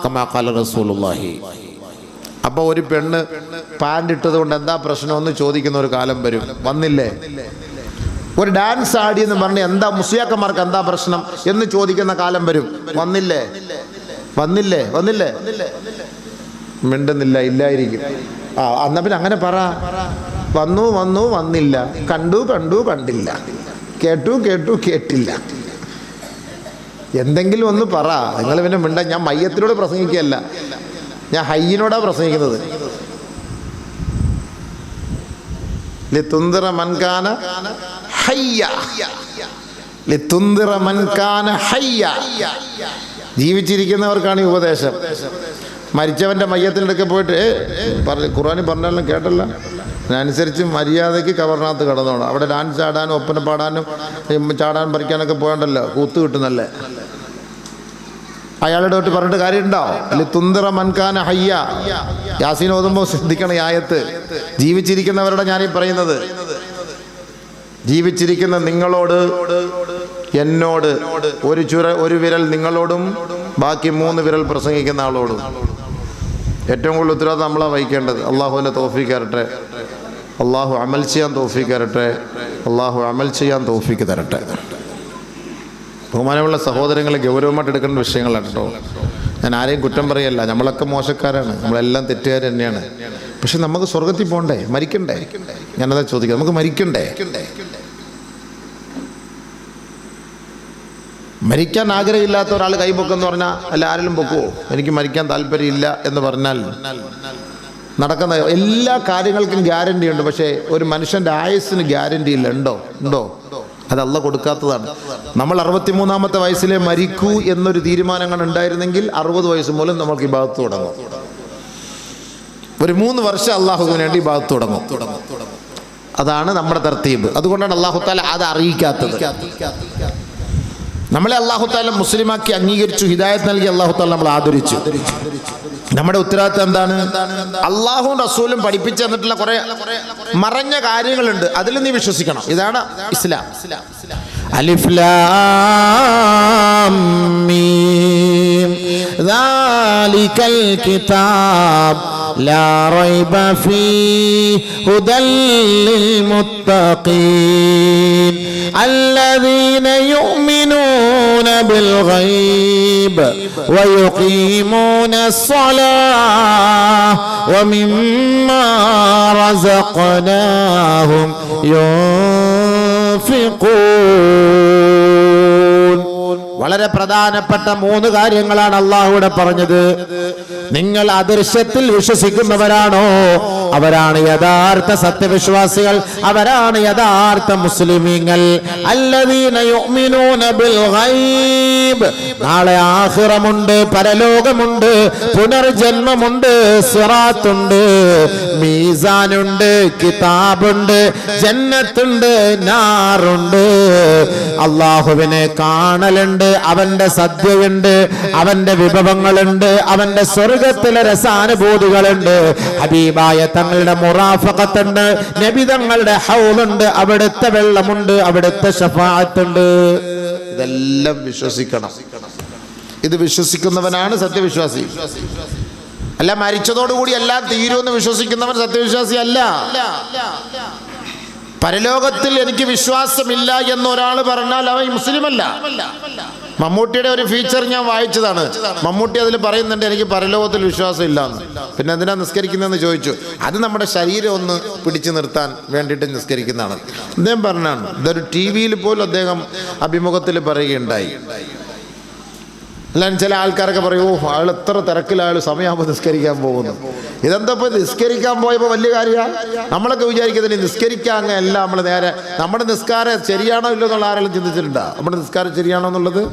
കമാ ഖാല റസൂലുള്ളാഹി. അപ്പൊ ഒരു പെണ്ണ് പാന്റ് ഇട്ടത് കൊണ്ട് എന്താ പ്രശ്നമെന്ന് ചോദിക്കുന്ന ഒരു കാലം വരും. വന്നില്ലേ? ഒരു ഡാൻസ് ആടി എന്ന് പറഞ്ഞ് എന്താ മുസ്ലിയാക്കന്മാർക്ക് എന്താ പ്രശ്നം എന്ന് ചോദിക്കുന്ന കാലം വരും. വന്നില്ലേ? മിണ്ടുന്നില്ല, ഇല്ലായിരിക്കും. എന്നാ പിന്നെ അങ്ങനെ പറ. വന്നു വന്നു വന്നില്ല, കണ്ടു കണ്ടു കണ്ടില്ല, കേട്ടു കേട്ടു കേട്ടില്ല. എന്തെങ്കിലും ഒന്ന് പറ. നിങ്ങൾ പിന്നെ മിണ്ട. ഞാൻ മയ്യത്തിനോട് പ്രസംഗിക്കുകയല്ല, ഞാൻ ഹയ്യിനോടാ പ്രസംഗിക്കുന്നത്. ലിതുന്ദിറ മൻ കാന ഹയ്യ, ലിതുന്ദിറ മൻ കാന ഹയ്യ. ജീവിച്ചിരിക്കുന്നവർക്കാണ് ഈ ഉപദേശം. മരിച്ചവൻ്റെ മയ്യത്തിനടുക്കെ പോയിട്ട് ഖുർആനിൽ പറഞ്ഞാലും കേട്ടല്ല, അതിനനുസരിച്ച് മര്യാദയ്ക്ക് കവറിനകത്ത് കിടന്നോണം. അവിടെ ഡാൻസ് ആടാനും ഒപ്പന പാടാനും ചാടാൻ പറിക്കാനൊക്കെ പോയണ്ടല്ലോ, കൂത്ത് കിട്ടുന്നല്ലേ. അയാളുടെ തൊട്ട് പറഞ്ഞിട്ട് കാര്യമുണ്ടോ? അല്ലെ തുന്തിറ മൻകാന ഹയ്യ. യാസീൻ ഓതുമ്പോൾ ശ്രദ്ധിക്കണം ഈ ആയത്ത്. ജീവിച്ചിരിക്കുന്നവരുടെ ഞാനീ പറയുന്നത്. ജീവിച്ചിരിക്കുന്ന നിങ്ങളോട്, എന്നോട് ഒരു വിരൽ നിങ്ങളോടും ബാക്കി 3 വിരൽ പ്രസംഗിക്കുന്ന ആളോടും. ഏറ്റവും കൂടുതൽ ഉത്തരവാദിത്വം നമ്മളാണ് വഹിക്കേണ്ടത്. അള്ളാഹുവിനെ തൗഫീഖ് തരട്ടെ, അള്ളാഹു അമൽ ചെയ്യാൻ തൗഫീഖ് തരട്ടെ, അള്ളാഹു അമൽ ചെയ്യാൻ തൗഫീഖ് തരട്ടെ. ബഹുമാനമുള്ള സഹോദരങ്ങളെ, ഗൗരവമായിട്ട് എടുക്കേണ്ട വിഷയങ്ങളാണ് കേട്ടോ. ഞാൻ ആരെയും കുറ്റം പറയല്ല, നമ്മളൊക്കെ മോശക്കാരാണ്, നമ്മളെല്ലാം തെറ്റുകാർ തന്നെയാണ്. പക്ഷെ നമുക്ക് സ്വർഗത്തിൽ പോകണ്ടേ? മരിക്കണ്ടേ? ഞാനതാ ചോദിക്കാം, നമുക്ക് മരിക്കണ്ടേ? മരിക്കാൻ ആഗ്രഹമില്ലാത്ത ഒരാൾ കൈപൊക്കെന്ന് പറഞ്ഞാൽ അല്ല, ആരെങ്കിലും പൊക്കുവോ? എനിക്ക് മരിക്കാൻ താല്പര്യമില്ല എന്ന് പറഞ്ഞാൽ നടക്കുന്ന എല്ലാ കാര്യങ്ങൾക്കും ഗ്യാരണ്ടി ഉണ്ട്. പക്ഷേ ഒരു മനുഷ്യൻ്റെ ആയുസ്സിന് ഗ്യാരണ്ടി ഇല്ല. ഉണ്ടോ? അത് അള്ളാഹ് കൊടുക്കാത്തതാണ്. നമ്മൾ 63-ാമത്തെ വയസ്സിലെ മരിക്കൂ എന്നൊരു തീരുമാനങ്ങൾ ഉണ്ടായിരുന്നെങ്കിൽ 60 വയസ്സ് മൂലം നമ്മൾക്ക് ഈ ഭാഗത്ത് തുടങ്ങും. ഒരു 3 വർഷം അള്ളാഹുവിന് വേണ്ടി ഈ ഭാഗത്ത് തുടങ്ങും. അതാണ് നമ്മുടെ തർത്തീബ്. അതുകൊണ്ടാണ് അള്ളാഹു തആല അത് അറിയിക്കാത്തത്. നമ്മളെ അള്ളാഹു തആല മുസ്ലിമാക്കി അംഗീകരിച്ചു, ഹിദായത്ത് നൽകി അള്ളാഹു തആല നമ്മൾ ആദരിച്ചു. നമ്മുടെ ഉത്തരവാദിത്തം എന്താണ്? അള്ളാഹുവും റസൂലും പഠിപ്പിച്ചു തന്നിട്ടുള്ള കുറെ മറഞ്ഞ കാര്യങ്ങളുണ്ട്, അതിൽ നീ വിശ്വസിക്കണം. ഇതാണ് ഇസ്ലാം. അലിഫ് ലാം മീം ദാലികൽ കിതാബ് ലാ റൈബ ഫീഹി ഹുദൽ ലിൽ മുത്തഖീൻ الذين يؤمنون بالغيب ويقيمون الصلاة ومما رزقناهم ينفقون. വളരെ പ്രധാനപ്പെട്ട 3 കാര്യങ്ങളാണ് അള്ളാഹുവിടെ പറഞ്ഞത്. നിങ്ങൾ അദൃശ്യത്തിൽ വിശ്വസിക്കുന്നവരാണോ, അവരാണ് യഥാർത്ഥ സത്യവിശ്വാസികൾ, അവരാണ് യഥാർത്ഥ മുസ്ലിമീങ്ങൾ. അല്ലദീന യുഅ്മിനൂന ബിൽ ഗൈബ്, നാളെ ആഖിറമുണ്ട്, പരലോകമുണ്ട്, പുനർജന്മമുണ്ട്, സിറാത്തുണ്ട്, മീസാനുണ്ട്, കിതാബുണ്ട്, ജന്നത്തുണ്ട്, നാറുണ്ട്. അള്ളാഹുവിനെ കാണലുണ്ട്, അവന്റെ സദ്യയുണ്ട്, അവന്റെ വിഭവങ്ങളുണ്ട്, അവന്റെ സ്വർഗത്തിലെ രസാനുഭൂതികളുണ്ട്, ഹബീബായ തങ്ങളുടെ മുറാഫഖത്തുണ്ട്, നബി തങ്ങളുടെ ഹൗലുണ്ട്, അവിടുത്തെ വെള്ളമുണ്ട്, അവിടുത്തെ ശഫാഅത്തുണ്ട്. ഇതെല്ലാം വിശ്വസിക്കണം. ഇത് വിശ്വസിക്കുന്നവനാണ് സത്യവിശ്വാസി. അല്ല മരിച്ചതോടുകൂടി എല്ലാം തീരുമെന്ന് വിശ്വസിക്കുന്നവൻ സത്യവിശ്വാസി അല്ല. പരലോകത്തിൽ എനിക്ക് വിശ്വാസമില്ല എന്നൊരാൾ പറഞ്ഞാൽ അവൻ മുസ്ലിമല്ല. മമ്മൂട്ടിയുടെ ഒരു ഫീച്ചർ ഞാൻ വായിച്ചതാണ്. മമ്മൂട്ടി അതിൽ പറയുന്നുണ്ട്, എനിക്ക് പരലോകത്തിൽ വിശ്വാസം ഇല്ലാന്ന്. പിന്നെ എന്തിനാ നിസ്കരിക്കുന്നതെന്ന് ചോദിച്ചു. അത് നമ്മുടെ ശരീരം ഒന്ന് പിടിച്ചു നിർത്താൻ വേണ്ടിയിട്ട് നിസ്കരിക്കുന്നതാണ്. അദ്ദേഹം പറഞ്ഞാണ്, ഇതൊരു TV-യിൽ പോലും അദ്ദേഹം അഭിമുഖത്തിൽ പറയുകയുണ്ടായി. അല്ലാതെ ചില ആൾക്കാരൊക്കെ പറയൂ, അയാൾ എത്ര തിരക്കിലായാലും സമയമാകുമ്പോൾ നിസ്കരിക്കാൻ പോകുന്നു. ഇതെന്താ ഇപ്പോൾ നിസ്കരിക്കാൻ പോയപ്പോൾ വലിയ കാര്യമാണ്? നമ്മളൊക്കെ വിചാരിക്കുന്നതിന് നിസ്കരിക്കാൻ അല്ല. നമ്മൾ നേരെ നമ്മുടെ നിസ്കാരം ശരിയാണോ ഇല്ലോ എന്നുള്ള ആരെങ്കിലും ചിന്തിച്ചിട്ടുണ്ടോ? നമ്മുടെ നിസ്കാരം ശരിയാണോ എന്നുള്ളത്?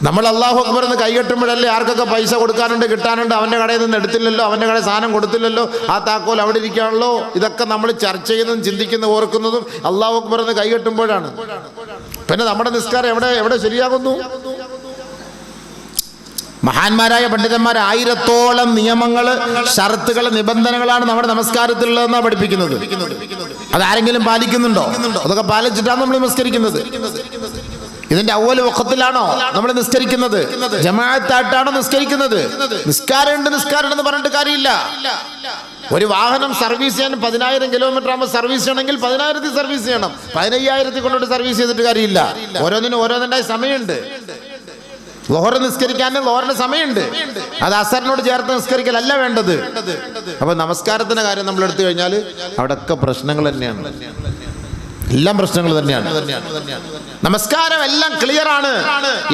നമ്മൾ അല്ലാഹു അക്ബർ എന്ന് കൈകെട്ടുമ്പോഴല്ലേ ആർക്കൊക്കെ പൈസ കൊടുക്കാനുണ്ട്, കിട്ടാനുണ്ട്, അവൻ്റെ കടയിൽ നിന്ന് എടുത്തില്ലല്ലോ, അവൻ്റെ കടയിൽ സാധനം കൊടുത്തില്ലല്ലോ, ആ താക്കോൽ അവിടെ ഇരിക്കുകയാണല്ലോ. ഇതൊക്കെ നമ്മൾ ചർച്ച ചെയ്യുന്നതും ചിന്തിക്കുന്നതും ഓർക്കുന്നതും അല്ലാഹു അക്ബർ എന്ന് കൈകെട്ടുമ്പോഴാണ്. പിന്നെ നമ്മുടെ നിസ്കാരം എവിടെ ശരിയാകുന്നു? മഹാന്മാരായ പണ്ഡിതന്മാർ 1000-ഓളം നിയമങ്ങൾ, ഷർത്തുകൾ, നിബന്ധനകളാണ് നമ്മുടെ നമസ്കാരത്തിലുള്ളതെന്നാണ് പഠിപ്പിക്കുന്നത്. അതാരെങ്കിലും പാലിക്കുന്നുണ്ടോ? അതൊക്കെ പാലിച്ചിട്ടാണ് നമ്മൾ നമസ്കരിക്കുന്നത്. ഇതിന്റെ അവ്വൽ വഖത്തിലാണോ നമ്മൾ നിസ്കരിക്കുന്നത്? ജമാഅത്തായിട്ടാണോ നിസ്കരിക്കുന്നത്? നിസ്കാരം ഉണ്ടെന്ന് പറഞ്ഞിട്ട് കാര്യമില്ല. ഒരു വാഹനം സർവീസ് ചെയ്യാൻ 10,000 കിലോമീറ്റർ ആകുമ്പോൾ സർവീസ് ചെയ്യണമെങ്കിൽ 10,000 സർവീസ് ചെയ്യണം. 15,000 കൊണ്ടോട്ട് സർവീസ് ചെയ്തിട്ട് കാര്യമില്ല. ഓരോന്നിനും ഓരോന്നിൻ്റെ സമയമുണ്ട്. ലോഹർ നിസ്കരിക്കാൻ ലോഹറിന്റെ സമയമുണ്ട്, അത് അസറിനോട് ചേർത്ത് നിസ്കരിക്കലല്ല വേണ്ടത്. അപ്പൊ നമസ്കാരത്തിന്റെ കാര്യം നമ്മൾ എടുത്തു കഴിഞ്ഞാൽ അവിടെയൊക്കെ പ്രശ്നങ്ങൾ തന്നെയാണ്, എല്ലാം പ്രശ്നങ്ങൾ തന്നെയാണ്. നമസ്കാരം എല്ലാം ക്ലിയർ ആണ്,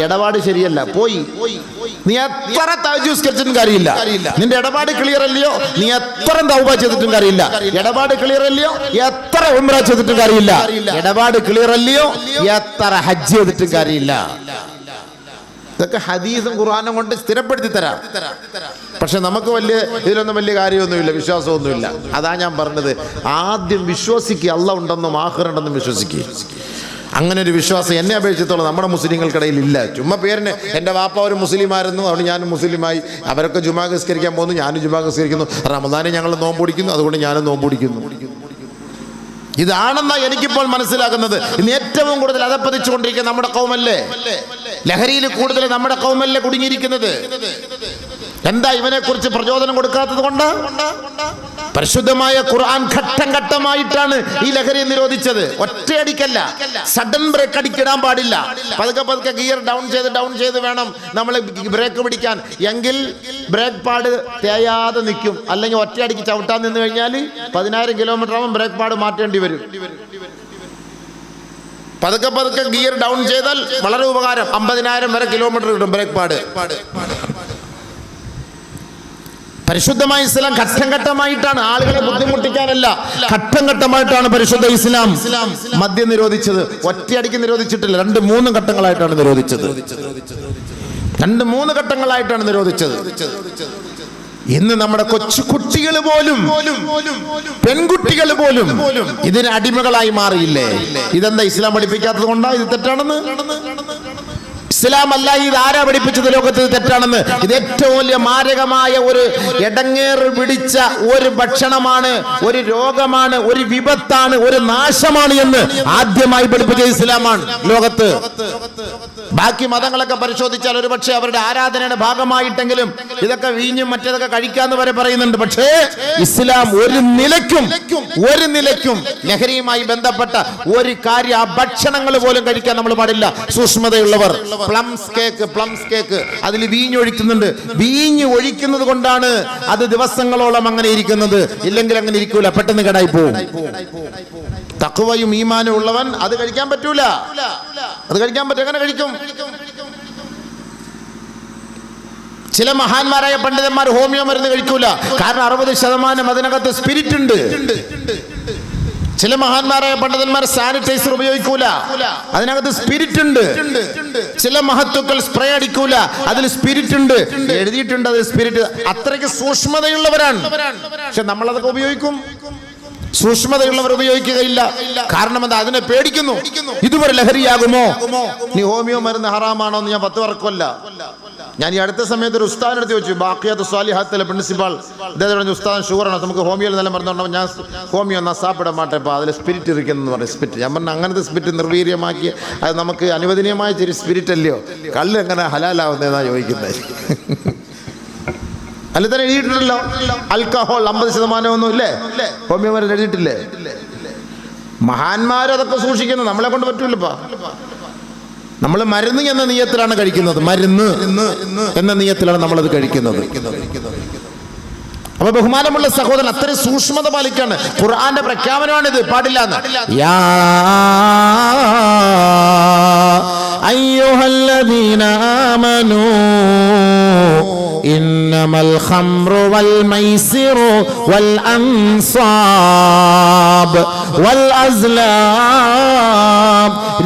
ഇടപാട് ശരിയല്ല, പോയി. നീ എത്ര തഹജ്ജുദ് നിസ്കരിച്ചിട്ടും കാര്യമില്ല, നിന്റെ ഇടപാട് ക്ലിയർ അല്ലയോ. നീ എത്ര തൗബ ചെയ്തിട്ടും കാര്യമില്ല, ഇടപാട് ക്ലിയർ അല്ലയോ. എത്ര ഉംറ ചെയ്തിട്ടും കാര്യമില്ല, ഇടപാട് ക്ലിയർ അല്ലയോ. എത്ര ഹജ്ജ് ചെയ്തിട്ടും കാര്യമില്ല. ഇതൊക്കെ ഹദീസും ഖുർആനും കൊണ്ട് സ്ഥിരപ്പെടുത്തി തരാം. പക്ഷെ നമുക്ക് ഇതിലൊന്നും വലിയ കാര്യമൊന്നുമില്ല, വിശ്വാസമൊന്നുമില്ല. അതാ ഞാൻ പറഞ്ഞത്, ആദ്യം വിശ്വസിക്കുക, അല്ലാഹ് ഉണ്ടെന്നും ആഖിറത്തുണ്ടെന്നും വിശ്വസിക്കുക. അങ്ങനെ ഒരു വിശ്വാസം എന്നെ അപേക്ഷിച്ചിടത്തോളം നമ്മുടെ മുസ്ലിങ്ങൾക്കിടയിൽ ഇല്ല. ചുമ്മാ പേരിന് എൻ്റെ വാപ്പ ഒരു മുസ്ലിമായിരുന്നു, അതുകൊണ്ട് ഞാനും മുസ്ലിമായി. അവരൊക്കെ ജുമാ നിസ്കരിക്കാൻ പോകുന്നു, ഞാനും ജുമാ നിസ്കരിക്കുന്നു. റമദാനെ ഞങ്ങൾ നോമ്പ് പിടിക്കുന്നു, അതുകൊണ്ട് ഞാനും നോമ്പ് പിടിക്കുന്നു. ഇതാണെന്നാ എനിക്കിപ്പോൾ മനസ്സിലാക്കുന്നത്. ഇന്ന് ഏറ്റവും കൂടുതൽ അധപ്പതിച്ചുകൊണ്ടിരിക്കുന്ന നമ്മുടെ കൗമല്ലേ, ലഹരിയിൽ കൂടുതൽ നമ്മുടെ കൗമല്ലേ കുടുങ്ങിയിരിക്കുന്നത്. എന്താ ഇവനെ കുറിച്ച് പ്രചോദനം കൊടുക്കാത്തത് കൊണ്ട്? പരിശുദ്ധമായ ഖുർആൻ ഘട്ടം ഘട്ടമായിട്ടാണ് ഈ ലഹരി നിരോധിച്ചത്. ഒറ്റയടിക്കല്ല, സഡൻ ബ്രേക്ക് അടിക്കിടാൻ പാടില്ല. പതുക്കെ പതുക്കെ ഗിയർ ഡൗൺ ചെയ്ത് വേണം നമ്മൾ ബ്രേക്ക് പിടിക്കാൻ. എങ്കിൽ ബ്രേക്ക് പാഡ് തേയാതെ നിൽക്കും. അല്ലെങ്കിൽ ഒറ്റയടിക്ക് ചവിട്ടാൻ നിന്ന് കഴിഞ്ഞാൽ 10,000 കിലോമീറ്റർ ആകുമ്പോൾ ബ്രേക്ക് പാഡ് മാറ്റേണ്ടി വരും. പതുക്കെ പതുക്കെ ഗിയർ ഡൗൺ ചെയ്താൽ വളരെ ഉപകാരം. 50,000 വരെ കിലോമീറ്റർ കിട്ടും ബ്രേക്ക് പാഡ്. പരിശുദ്ധമായ ഇസ്ലാം ഘട്ടം ഘട്ടമായിട്ടാണ്, ആളുകളെ ബുദ്ധിമുട്ടിക്കാനല്ല, ഘട്ടം ഘട്ടമായിട്ടാണ് പരിശുദ്ധ ഇസ്ലാം മദ്യം നിരോധിച്ചത്. ഒറ്റയടിക്ക് നിരോധിച്ചിട്ടില്ല, 2-3 ഘട്ടങ്ങളായിട്ടാണ് നിരോധിച്ചത്. 2-3 ഘട്ടങ്ങളായിട്ടാണ് നിരോധിച്ചത്. ഇന്ന് നമ്മുടെ കൊച്ചു കുട്ടികൾ പോലും, പെൺകുട്ടികൾ പോലും ഇതിന് അടിമകളായി മാറിയില്ലേ? ഇതെന്താ ഇസ്ലാം പഠിപ്പിക്കാത്തത് കൊണ്ടാ ഇത് തെറ്റാണെന്ന്? ഇസ്ലാം അല്ല, ഇത് ആരാ പഠിപ്പിച്ചത് ലോകത്ത് തെറ്റാണെന്ന്? ഇത് ഏറ്റവും വലിയ മാരകമായ ഒരു ഇടങ്ങേറ് പിടിച്ച ഒരു ഭക്ഷണമാണ്, ഒരു രോഗമാണ്, ഒരു വിപത്താണ്, ഒരു നാശമാണ് എന്ന് ആദ്യമായി പഠിപ്പിച്ച ഇസ്ലാമാണ് ലോകത്ത്. ബാക്കി മതങ്ങളൊക്കെ പരിശോധിച്ചാൽ ഒരു പക്ഷേ അവരുടെ ആരാധനയുടെ ഭാഗമായിട്ടെങ്കിലും ഇതൊക്കെ വീഞ്ഞും മറ്റേതൊക്കെ കഴിക്കാന്ന് വരെ പറയുന്നുണ്ട്. പക്ഷേ ഇസ്ലാം ഒരു നിലയ്ക്കും ലഹരിയുമായി ബന്ധപ്പെട്ട ഒരു കാര്യം, ആ ഭക്ഷണങ്ങൾ പോലും കഴിക്കാൻ നമ്മൾ പാടില്ല. സൂക്ഷ്മതയുള്ളവർ പ്ലംസ് കേക്ക് അതിൽ വീഞ്ഞ് ഒഴിക്കുന്നുണ്ട്. വീഞ്ഞ് ഒഴിക്കുന്നത് കൊണ്ടാണ് അത് ദിവസങ്ങളോളം അങ്ങനെ ഇരിക്കുന്നത്. ഇല്ലെങ്കിൽ അങ്ങനെ ഇരിക്കൂല, പെട്ടെന്ന് കേടായി പോകും. തഖ്വയും ഈമാനും ഉള്ളവൻ അത് കഴിക്കാൻ പറ്റൂല. അത് കഴിക്കാൻ പറ്റും. എങ്ങനെ കഴിക്കും? ചില മഹാന്മാരായ പണ്ഡിതന്മാർ ഹോമിയോ മരുന്ന് കഴിക്കൂല, കാരണം 60% അതിനകത്ത് സ്പിരിറ്റ് ഉണ്ട്. ചില മഹാന്മാരായ പണ്ഡിതന്മാർ സാനിറ്റൈസർ ഉപയോഗിക്കൂല, അതിനകത്ത് സ്പിരിറ്റ് ഉണ്ട്. ചില മഹത്തുക്കൾ സ്പ്രേ അടിക്കൂല, അതിൽ സ്പിരിറ്റ് ഉണ്ട്, എഴുതിയിട്ടുണ്ട് അതിൽ സ്പിരിറ്റ്. അത്രയ്ക്ക് സൂക്ഷ്മതയുള്ളവരാണ്. പക്ഷെ നമ്മളതൊക്കെ ഉപയോഗിക്കും. സൂക്ഷ്മതയുള്ളവർ ഉപയോഗിക്കുകയില്ല. കാരണം എന്താ? അതിനെ പേടിക്കുന്നു. ഇതുവരെ ലഹരിയാകുമോ? നീ ഹോമിയോ മരുന്ന് ഹറാമാണോ എന്ന് ഞാൻ 10 വർക്കമല്ല. ഞാൻ ഈ അടുത്ത സമയത്ത് ഒരു ഉസ്താദിനടുത്ത് ചോദിച്ചു, ബാക്കിയാത്ത് സ്വാലിഹാത്തിലെ പ്രിൻസിപ്പാൾ അദ്ദേഹം ഉസ്താദ് ഷുഗറാണ്, നമുക്ക് ഹോമിയോയിൽ നല്ല മരുന്നുണ്ടോ? ഞാൻ ഹോമിയോ എന്നാ സാപ്പിട മാട്ടേപ്പോൾ അതിൽ സ്പിരിറ്റ് ഇരിക്കുന്നു പറഞ്ഞു. സ്പിരിറ്റ് ഞാൻ പറഞ്ഞു, അങ്ങനത്തെ സ്പിരിറ്റ് നിർവീര്യമാക്കി അത് നമുക്ക് അനുവദനീയമായ ചെറിയ സ്പിരിറ്റ് അല്ലയോ? കല്ല് എങ്ങനെ ഹലാലാവുന്നതെന്നാണ് ചോദിക്കുന്നത്. അല്ല തന്നെ എഴുതിയിട്ടുണ്ടല്ലോ, ആൽക്കഹോൾ 50% ഒന്നും ഇല്ലേ? ഹോമിയോ മരുന്ന് എഴുതിയിട്ടില്ലേ? മഹാന്മാരതൊക്കെ സൂക്ഷിക്കുന്നത്, നമ്മളെ കൊണ്ട് പറ്റൂലപ്പാ. നമ്മൾ മരുന്ന് എന്ന നിയത്തിലാണ് കഴിക്കുന്നത്, മരുന്ന് എന്ന നിയത്തിലാണ് നമ്മളത് കഴിക്കുന്നത്. അപ്പൊ ബഹുമാനമുള്ള സഹോദരൻ, അത്രയും സൂക്ഷ്മത പാലിക്കാണ്. ഖുർആന്റെ പ്രഖ്യാപനമാണിത്, പാടില്ലാന്ന്. യാ അയ്യുഹല്ലദീന ആമനൂ ഇന്നമൽ ഖംറു വൽ മൈസിറു വൽ അൻസാബ് വൽ അസ്ലാം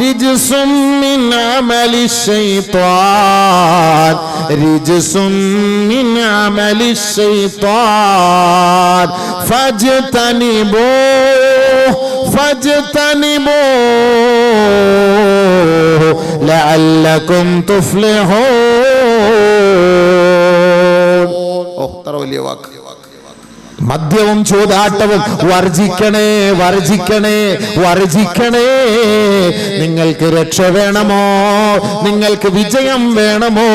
റിജ്സും മിൻ അമലി ശൈത്താൻ റിജ്സും മിൻ അമലി ശൈത്താൻ ഫജ്തനിബൂഹു ലഅല്ലകും തുഫ്ലിഹൂൻ. വലിയ വാക്ക്. മദ്യവും ചൂതാട്ടവും വർജിക്കണേ, വർജിക്കണേ, വർജിക്കണേ. നിങ്ങൾക്ക് രക്ഷ വേണമോ? നിങ്ങൾക്ക് വിജയം വേണമോ?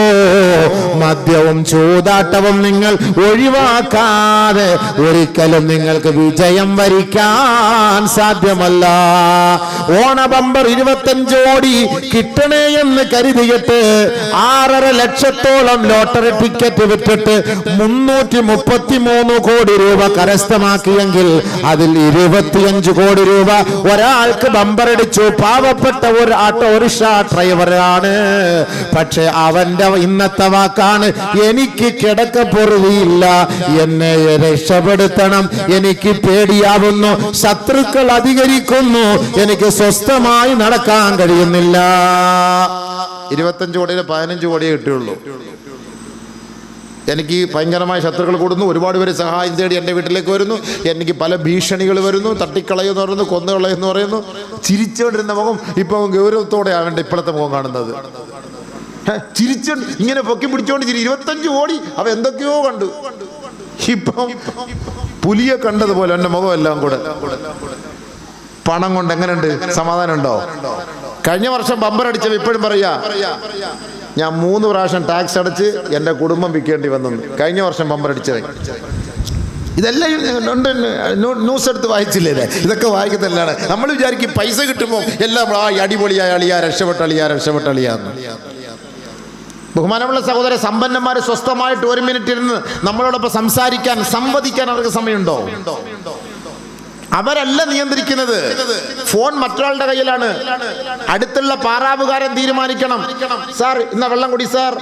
മദ്യവും ചൂതാട്ടവും നിങ്ങൾ ഒഴിവാക്കാതെ ഒരിക്കലും നിങ്ങൾക്ക് വിജയം വരിക്കാൻ സാധ്യമല്ല. ഓണബമ്പർ 25 കോടി കിട്ടണേ എന്ന് കരുതിയിട്ട് 6.5 ലക്ഷത്തോളം ലോട്ടറി ടിക്കറ്റ് വിറ്റിട്ട് 333 കോടി രൂപ കരസ്ഥമാക്കിയെങ്കിൽ അതിൽ 25 കോടി രൂപ ഒരാൾക്ക് ബമ്പറടിച്ചു. പാവപ്പെട്ട ഒരു ഓട്ടോറിക്ഷ ഡ്രൈവറാണ്. പക്ഷെ അവന്റെ ഇന്നത്തെ വാക്കാണ്, എനിക്ക് കിടക്കപ്പൊറുതിയില്ല, എന്നെ രക്ഷപ്പെടുത്തണം, എനിക്ക് പേടിയാവുന്നു, ശത്രുക്കൾ അധികരിക്കുന്നു, എനിക്ക് സ്വസ്ഥമായി നടക്കാൻ കഴിയുന്നില്ല. 25 കോടിയിൽ 15 കോടിയേ കിട്ടിയുള്ളൂ. എനിക്ക് ഭയങ്കരമായ ശത്രുക്കൾ കൂടുന്നു, ഒരുപാട് പേര് സഹായം തേടി എൻ്റെ വീട്ടിലേക്ക് വരുന്നു, എനിക്ക് പല ഭീഷണികൾ വരുന്നു, തട്ടിക്കളയെന്ന് പറയുന്നു, കൊന്നുകളയെന്ന് പറയുന്നു. ചിരിച്ചുകൊണ്ടിരുന്ന മുഖം ഇപ്പം ഗൗരവത്തോടെയാണ് എൻ്റെ ഇപ്പോഴത്തെ മുഖം കാണുന്നത്. ചിരിച്ചു ഇങ്ങനെ പൊക്കി പിടിച്ചോണ്ട് 25 കോടി അവ എന്തൊക്കെയോ കണ്ടു. ഇപ്പം പുലിയെ കണ്ടതുപോലെ എൻ്റെ മുഖം എല്ലാം കൂടെ. പണം കൊണ്ട് എങ്ങനെയുണ്ട്? സമാധാനം ഉണ്ടോ? കഴിഞ്ഞ വർഷം ബമ്പർ അടിച്ചപ്പോൾ ഇപ്പോഴും പറയാ, ഞാൻ 3 പ്രാവശ്യം ടാക്സ് അടച്ച് എൻ്റെ കുടുംബം വിൽക്കേണ്ടി വന്നു. കഴിഞ്ഞ വർഷം ബമ്പർ അടിച്ചത്. ഇതെല്ലാം ന്യൂസ് എടുത്ത് വായിച്ചില്ലേ? ഇതൊക്കെ വായിക്കുന്നതല്ലാണ്. നമ്മൾ വിചാരിക്കും പൈസ കിട്ടുമ്പോൾ എല്ലാം അടിപൊളിയായ അളിയാ, രക്ഷപ്പെട്ടളിയാന്ന്. ബഹുമാനമുള്ള സഹോദര, സമ്പന്നന്മാർ സ്വസ്ഥമായിട്ട് 1 മിനിറ്റ് ഇരുന്ന് നമ്മളോടൊപ്പം സംസാരിക്കാൻ, സംവദിക്കാൻ അവർക്ക് സമയമുണ്ടോ? അവരല്ല നിയന്ത്രിക്കുന്നത്. ഫോൺ മറ്റൊരാളുടെ കയ്യിലാണ്. അടുത്തുള്ള പാറാവുകാരൻ തീരുമാനിക്കണം, സാർ ഇന്ന വെള്ളം കുടി, സാർ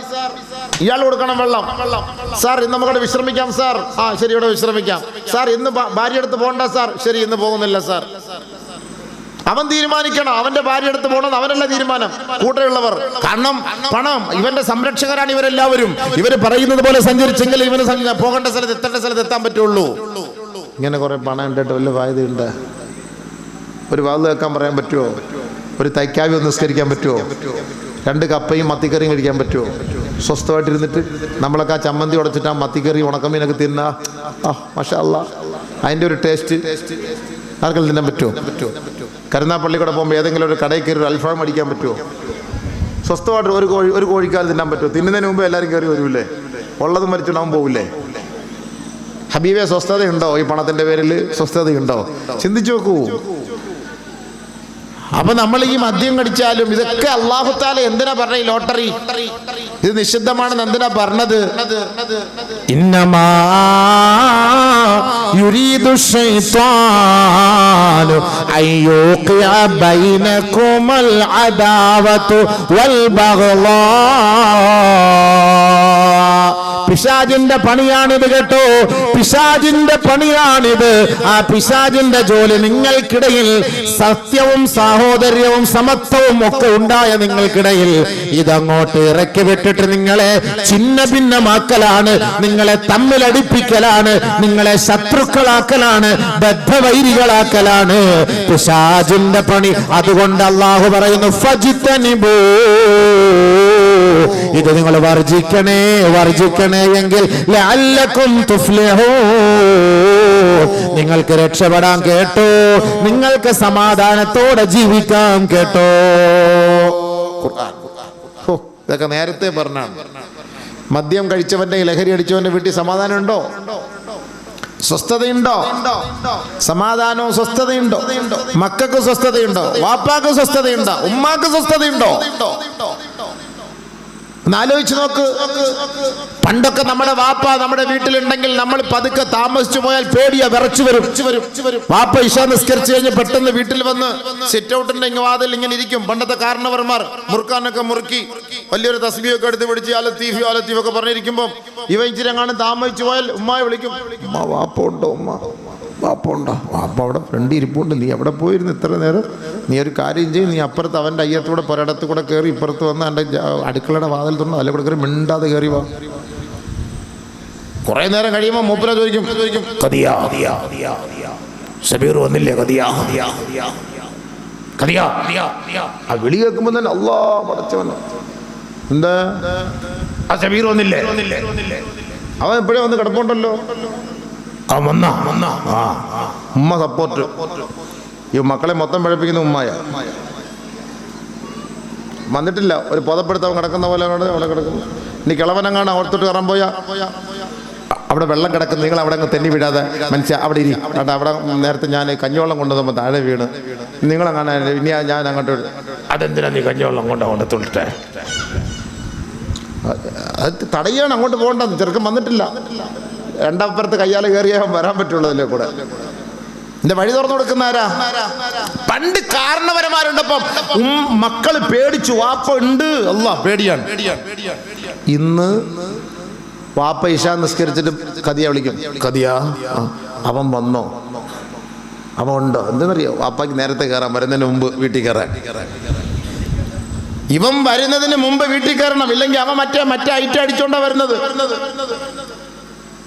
ഇയാൾ കൊടുക്കണം വെള്ളം, സാർ ഇന്ന് നമുക്കവിടെ വിശ്രമിക്കാം, സാർ ആ ശരി ഇവിടെ വിശ്രമിക്കാം, സാർ ഇന്ന് ഭാര്യ അടുത്ത് പോകണ്ട, സാർ ശരി ഇന്ന് പോകുന്നില്ല, സാർ. അവൻ തീരുമാനിക്കണം, അവന്റെ ഭാര്യ അടുത്ത് പോകണം, അവനല്ല തീരുമാനം, കൂടെയുള്ളവർ. കാരണം പണം ഇവന്റെ സംരക്ഷകരാണ് ഇവരെല്ലാവരും. ഇവര് പറയുന്നത് പോലെ സഞ്ചരിച്ചെങ്കിൽ ഇവന് പോകേണ്ട സ്ഥലത്ത് എത്തേണ്ട സ്ഥലത്ത് എത്താൻ പറ്റുള്ളൂ. ഇങ്ങനെ കുറെ പണം ഉണ്ടിട്ട് വല്ല വായതയുണ്ട്? ഒരു വാത് കേൾക്കാൻ പറയാൻ പറ്റുമോ? ഒരു തൈക്കാവി ഒന്ന് നിസ്കരിക്കാൻ പറ്റുമോ? 2 കപ്പയും മത്തിക്കറിയും കഴിക്കാൻ പറ്റുമോ? സ്വസ്ഥമായിട്ടിരുന്നിട്ട് നമ്മളൊക്കെ ആ ചമ്മന്തി ഉടച്ചിട്ട് ആ മത്തിക്കറി ഉണക്കമീനൊക്കെ തിന്നാ, മാഷാ അല്ലാ, അതിൻ്റെ ഒരു ടേസ്റ്റ് ആർക്കെങ്കിലും തിന്നാൻ പറ്റുമോ? കരുനാപ്പള്ളി കൂടെ പോകുമ്പോൾ ഏതെങ്കിലും ഒരു കടയിൽ കയറി ഒരു അൽഫാം അടിക്കാൻ പറ്റുമോ? സ്വസ്ഥമായിട്ട് ഒരു കോഴിക്കാൽ തിന്നാൻ പറ്റുമോ? തിന്നുന്നതിന് മുമ്പ് എല്ലാവരും കയറി വരൂല്ലേ? ഉള്ളതും മരിച്ചുണ്ടാവും പോവില്ലേ? ഹബീബെ, സ്വസ്ഥതയുണ്ടോ ഈ പണത്തിന്റെ പേരിൽ? സ്വസ്ഥതയുണ്ടോ? ചിന്തിച്ചു നോക്കൂ. അപ്പൊ നമ്മൾ ഈ മദ്യം കടിച്ചാലും ഇതൊക്കെ അല്ലാഹു തആല എന്തിനാ പറഞ്ഞ? ഈ ലോട്ടറി ഇത് നിഷിദ്ധമാണെന്ന് എന്തിനാ പറഞ്ഞത്? ഇന്നമാ യുരീദു ശൈത്വാനു അയ്യൂഖിയ ബൈനകുമൽ അദാവതു വൽ ബഗ്ളാ. പിശാചിന്റെ പണിയാണിത് കേട്ടോ, പിശാചിന്റെ പണിയാണിത്. ആ പിശാചിന്റെ ജോലി നിങ്ങൾക്കിടയിൽ സത്യവും സാഹോദര്യവും സമത്വവും ഒക്കെ ഉണ്ടായ നിങ്ങൾക്കിടയിൽ ഇതങ്ങോട്ട് ഇറക്കി വിട്ടിട്ട് നിങ്ങളെ ഛിന്ന ഭിന്നമാക്കലാണ്, നിങ്ങളെ തമ്മിലടിപ്പിക്കലാണ്, നിങ്ങളെ ശത്രുക്കളാക്കലാണ്, ബദ്ധവൈരികളാക്കലാണ് പിശാചിന്റെ പണി. അതുകൊണ്ട് അല്ലാഹു പറയുന്നു, ഫജ്തനിബൂ, ഇത് നിങ്ങൾ വർജിക്കണേ, വർജിക്കണേ എങ്കിൽ ലഅല്ലകും തുഫ്ലിഹൂൻ, നിങ്ങൾക്ക് രക്ഷപ്പെടാൻ കേട്ടോ, നിങ്ങൾക്ക് സമാധാനത്തോടെ ജീവിക്കാം കേട്ടോ. ഇതൊക്കെ നേരത്തെ പറഞ്ഞാണ്. മദ്യം കഴിച്ചവന്റെ, ലഹരി അടിച്ചവന്റെ വീട്ടിൽ സമാധാനം ഉണ്ടോ? സ്വസ്ഥതയുണ്ടോ? സമാധാനവും സ്വസ്ഥതയുണ്ടോ? മക്കൾക്ക് സ്വസ്ഥതയുണ്ടോ? വാപ്പാക്ക് സ്വസ്ഥതയുണ്ടോ? ഉമ്മാക്ക് സ്വസ്ഥതയുണ്ടോ? ആലോചിച്ച് നോക്ക്. പണ്ടൊക്കെ നമ്മുടെ വാപ്പ നമ്മുടെ വീട്ടിലുണ്ടെങ്കിൽ നമ്മൾ പതുക്കെ താമസിച്ചു പോയാൽ പേടിയാ, വിറച്ചു വരും. വാപ്പ ഇശ നിസ്കരിച്ചു കഴിഞ്ഞ് പെട്ടെന്ന് വീട്ടിൽ വന്ന് സിറ്റ് ഔട്ടിന്റെ വാതിൽ ഇങ്ങനെ ഇരിക്കും. പണ്ടത്തെ കാരണവർമാർ മുറുക്കാനൊക്കെ മുറുക്കി വലിയൊരു തസ്ബീഹൊക്കെ എടുത്ത് പിടിച്ച് അലത്തീഫ് ഒക്കെ പറഞ്ഞിരിക്കുമ്പോൾ ഇവ ഇച്ചിരി എങ്ങാനും താമസിച്ചു പോയാൽ ഉമ്മായി വിളിക്കും, ഉമ്മ വാപ്പ ഉണ്ടോ? ഉമ്മ വാപ്പ ഉണ്ടോ? വാപ്പ അവിടെ ഫ്രണ്ട് ഇരിപ്പുണ്ട്, നീ എവിടെ പോയിരുന്നു ഇത്ര നേരം? നീ ഒരു കാര്യം ചെയ്യും, നീ അപ്പുറത്ത് അവൻ്റെ അയ്യത്തൂടെ പുരടത്ത് കൂടെ കയറി ഇപ്പുറത്ത് വന്ന് എൻ്റെ അടുക്കളയുടെ വാതിൽ തുറന്ന് അതിലെ കൂടെ കയറി മിണ്ടാതെ കയറി വാ. കുറെ നേരം കഴിയുമ്പോൾ മൂപ്പര ചോദിക്കും, ഷബീർ വന്നില്ലേ? ആ വിളി കേൾക്കുമ്പോൾ തന്നെ അല്ലാ പടച്ചവൻ, എന്താ ആ ഷബീർ വന്നില്ലേ? അവൻ എപ്പോഴും വന്ന് കിടപ്പുണ്ടല്ലോ. ഉമ്മ സപ്പോർട്ട്. ഈ മക്കളെ മൊത്തം പഴപ്പിക്കുന്ന ഉമ്മയ. വന്നിട്ടില്ല, ഒരു പുതപ്പെടുത്തവൻ കിടക്കുന്ന പോലെ അവിടെ കിടക്കുന്നു. ഇനി കിളവനെങ്ങാണ് അവിടത്തോട്ട് കയറാൻ പോയാ അവിടെ വെള്ളം കിടക്കുന്നു. നിങ്ങൾ അവിടെ അങ്ങ് തെന്നി വിടാതെ മനുഷ്യ അവിടെ ഇരി. അവിടെ നേരത്തെ ഞാൻ കഞ്ഞിവെള്ളം കൊണ്ടുവന്നപ്പോൾ താഴെ വീണ് നിങ്ങളെങ്ങനെ ഇനി ഞാൻ അങ്ങോട്ട് അതെന്തിനാ നീ കഞ്ഞിവെള്ളം കൊണ്ട് തൊണ്ടിട്ടെ? അത് തടയാണ്, അങ്ങോട്ട് പോകണ്ടെന്ന്. ചെറുക്കം വന്നിട്ടില്ല. രണ്ടപ്പുറത്ത് കയ്യാൽ കയറിയാൽ വരാൻ പറ്റുള്ളതല്ലേ കൂടെ. എന്റെ വഴി തുറന്നു കൊടുക്കുന്ന ആരാ? പണ്ട് കാരണവരന്മാരുണ്ടപ്പം മക്കള് പേടിച്ചു. വാപ്പ ഉണ്ട്, അല്ലാ പേടിയാണ്. ഇന്ന് വാപ്പ ഇശാ നിസ്കരിച്ചിട്ട് കദിയ വിളിക്കും. കദിയാ അവൻ വന്നോ? അവൻ ഉണ്ടോ? എന്തെന്നറിയോ? വാപ്പയ്ക്ക് നേരത്തെ കയറാൻ, വരുന്നതിന് മുമ്പ് വീട്ടിൽ കയറാൻ. ഇവൻ വരുന്നതിന് മുമ്പ് വീട്ടിൽ കയറണം, ഇല്ലെങ്കിൽ അവൻ മറ്റേ ഐറ്റം അടിച്ചോണ്ടാ വരുന്നത്.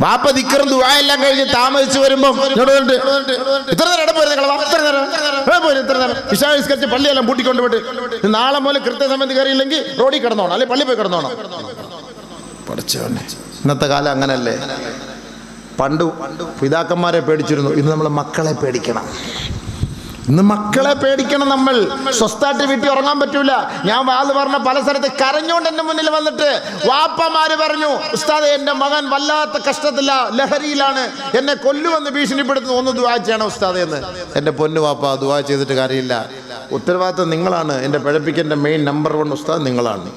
വാപ്പ ദിക്കറും ദുആയെല്ലാം കഴിഞ്ഞ് താമസിച്ച് വരുമ്പം ഇത്ര നേരം ഇശാ നിസ്കരിച്ച് പള്ളിയെല്ലാം പൂട്ടിക്കൊണ്ട് വിട്ട് നാളെ മുതൽ കൃത്യസമയത്ത് കയറിയില്ലെങ്കിൽ റോഡിൽ കിടന്നോണം, അല്ലെങ്കിൽ പള്ളി പോയി കിടന്നോണം. പഠിച്ചോനെ, ഇന്നത്തെ കാലം അങ്ങനല്ലേ. പണ്ട് പിതാക്കന്മാരെ പേടിച്ചിരുന്നു, ഇന്ന് നമ്മൾ മക്കളെ പേടിക്കണം. ഇന്ന് മക്കളെ പേടിക്കണം. നമ്മൾ സ്വസ്ഥായിട്ട് വീട്ടിൽ ഉറങ്ങാൻ പറ്റൂല. ഞാൻ വാത് പറഞ്ഞ പല സ്ഥലത്ത് കരഞ്ഞോണ്ട് എന്റെ മുന്നിൽ വന്നിട്ട് വാപ്പമാര് പറഞ്ഞു, ഉസ്താദേ എന്റെ മകൻ വല്ലാത്ത കഷ്ടത്തില്ല, ലഹരിയിലാണ്, എന്നെ കൊല്ലുമെന്ന് ഭീഷണിപ്പെടുത്തുന്നു, ഒന്ന് ദുആ ചെയ്യണം ഉസ്താദേ എന്ന്. എന്റെ പൊന്നു വാപ്പ, ദുആ ചെയ്തിട്ട് കാര്യമില്ല. ഉത്തരവാദിത്വം നിങ്ങളാണ്. എന്റെ പിഴപ്പിക്കന്റെ മെയിൻ നമ്പർ 1 ഉസ്താദ് നിങ്ങളാണ്.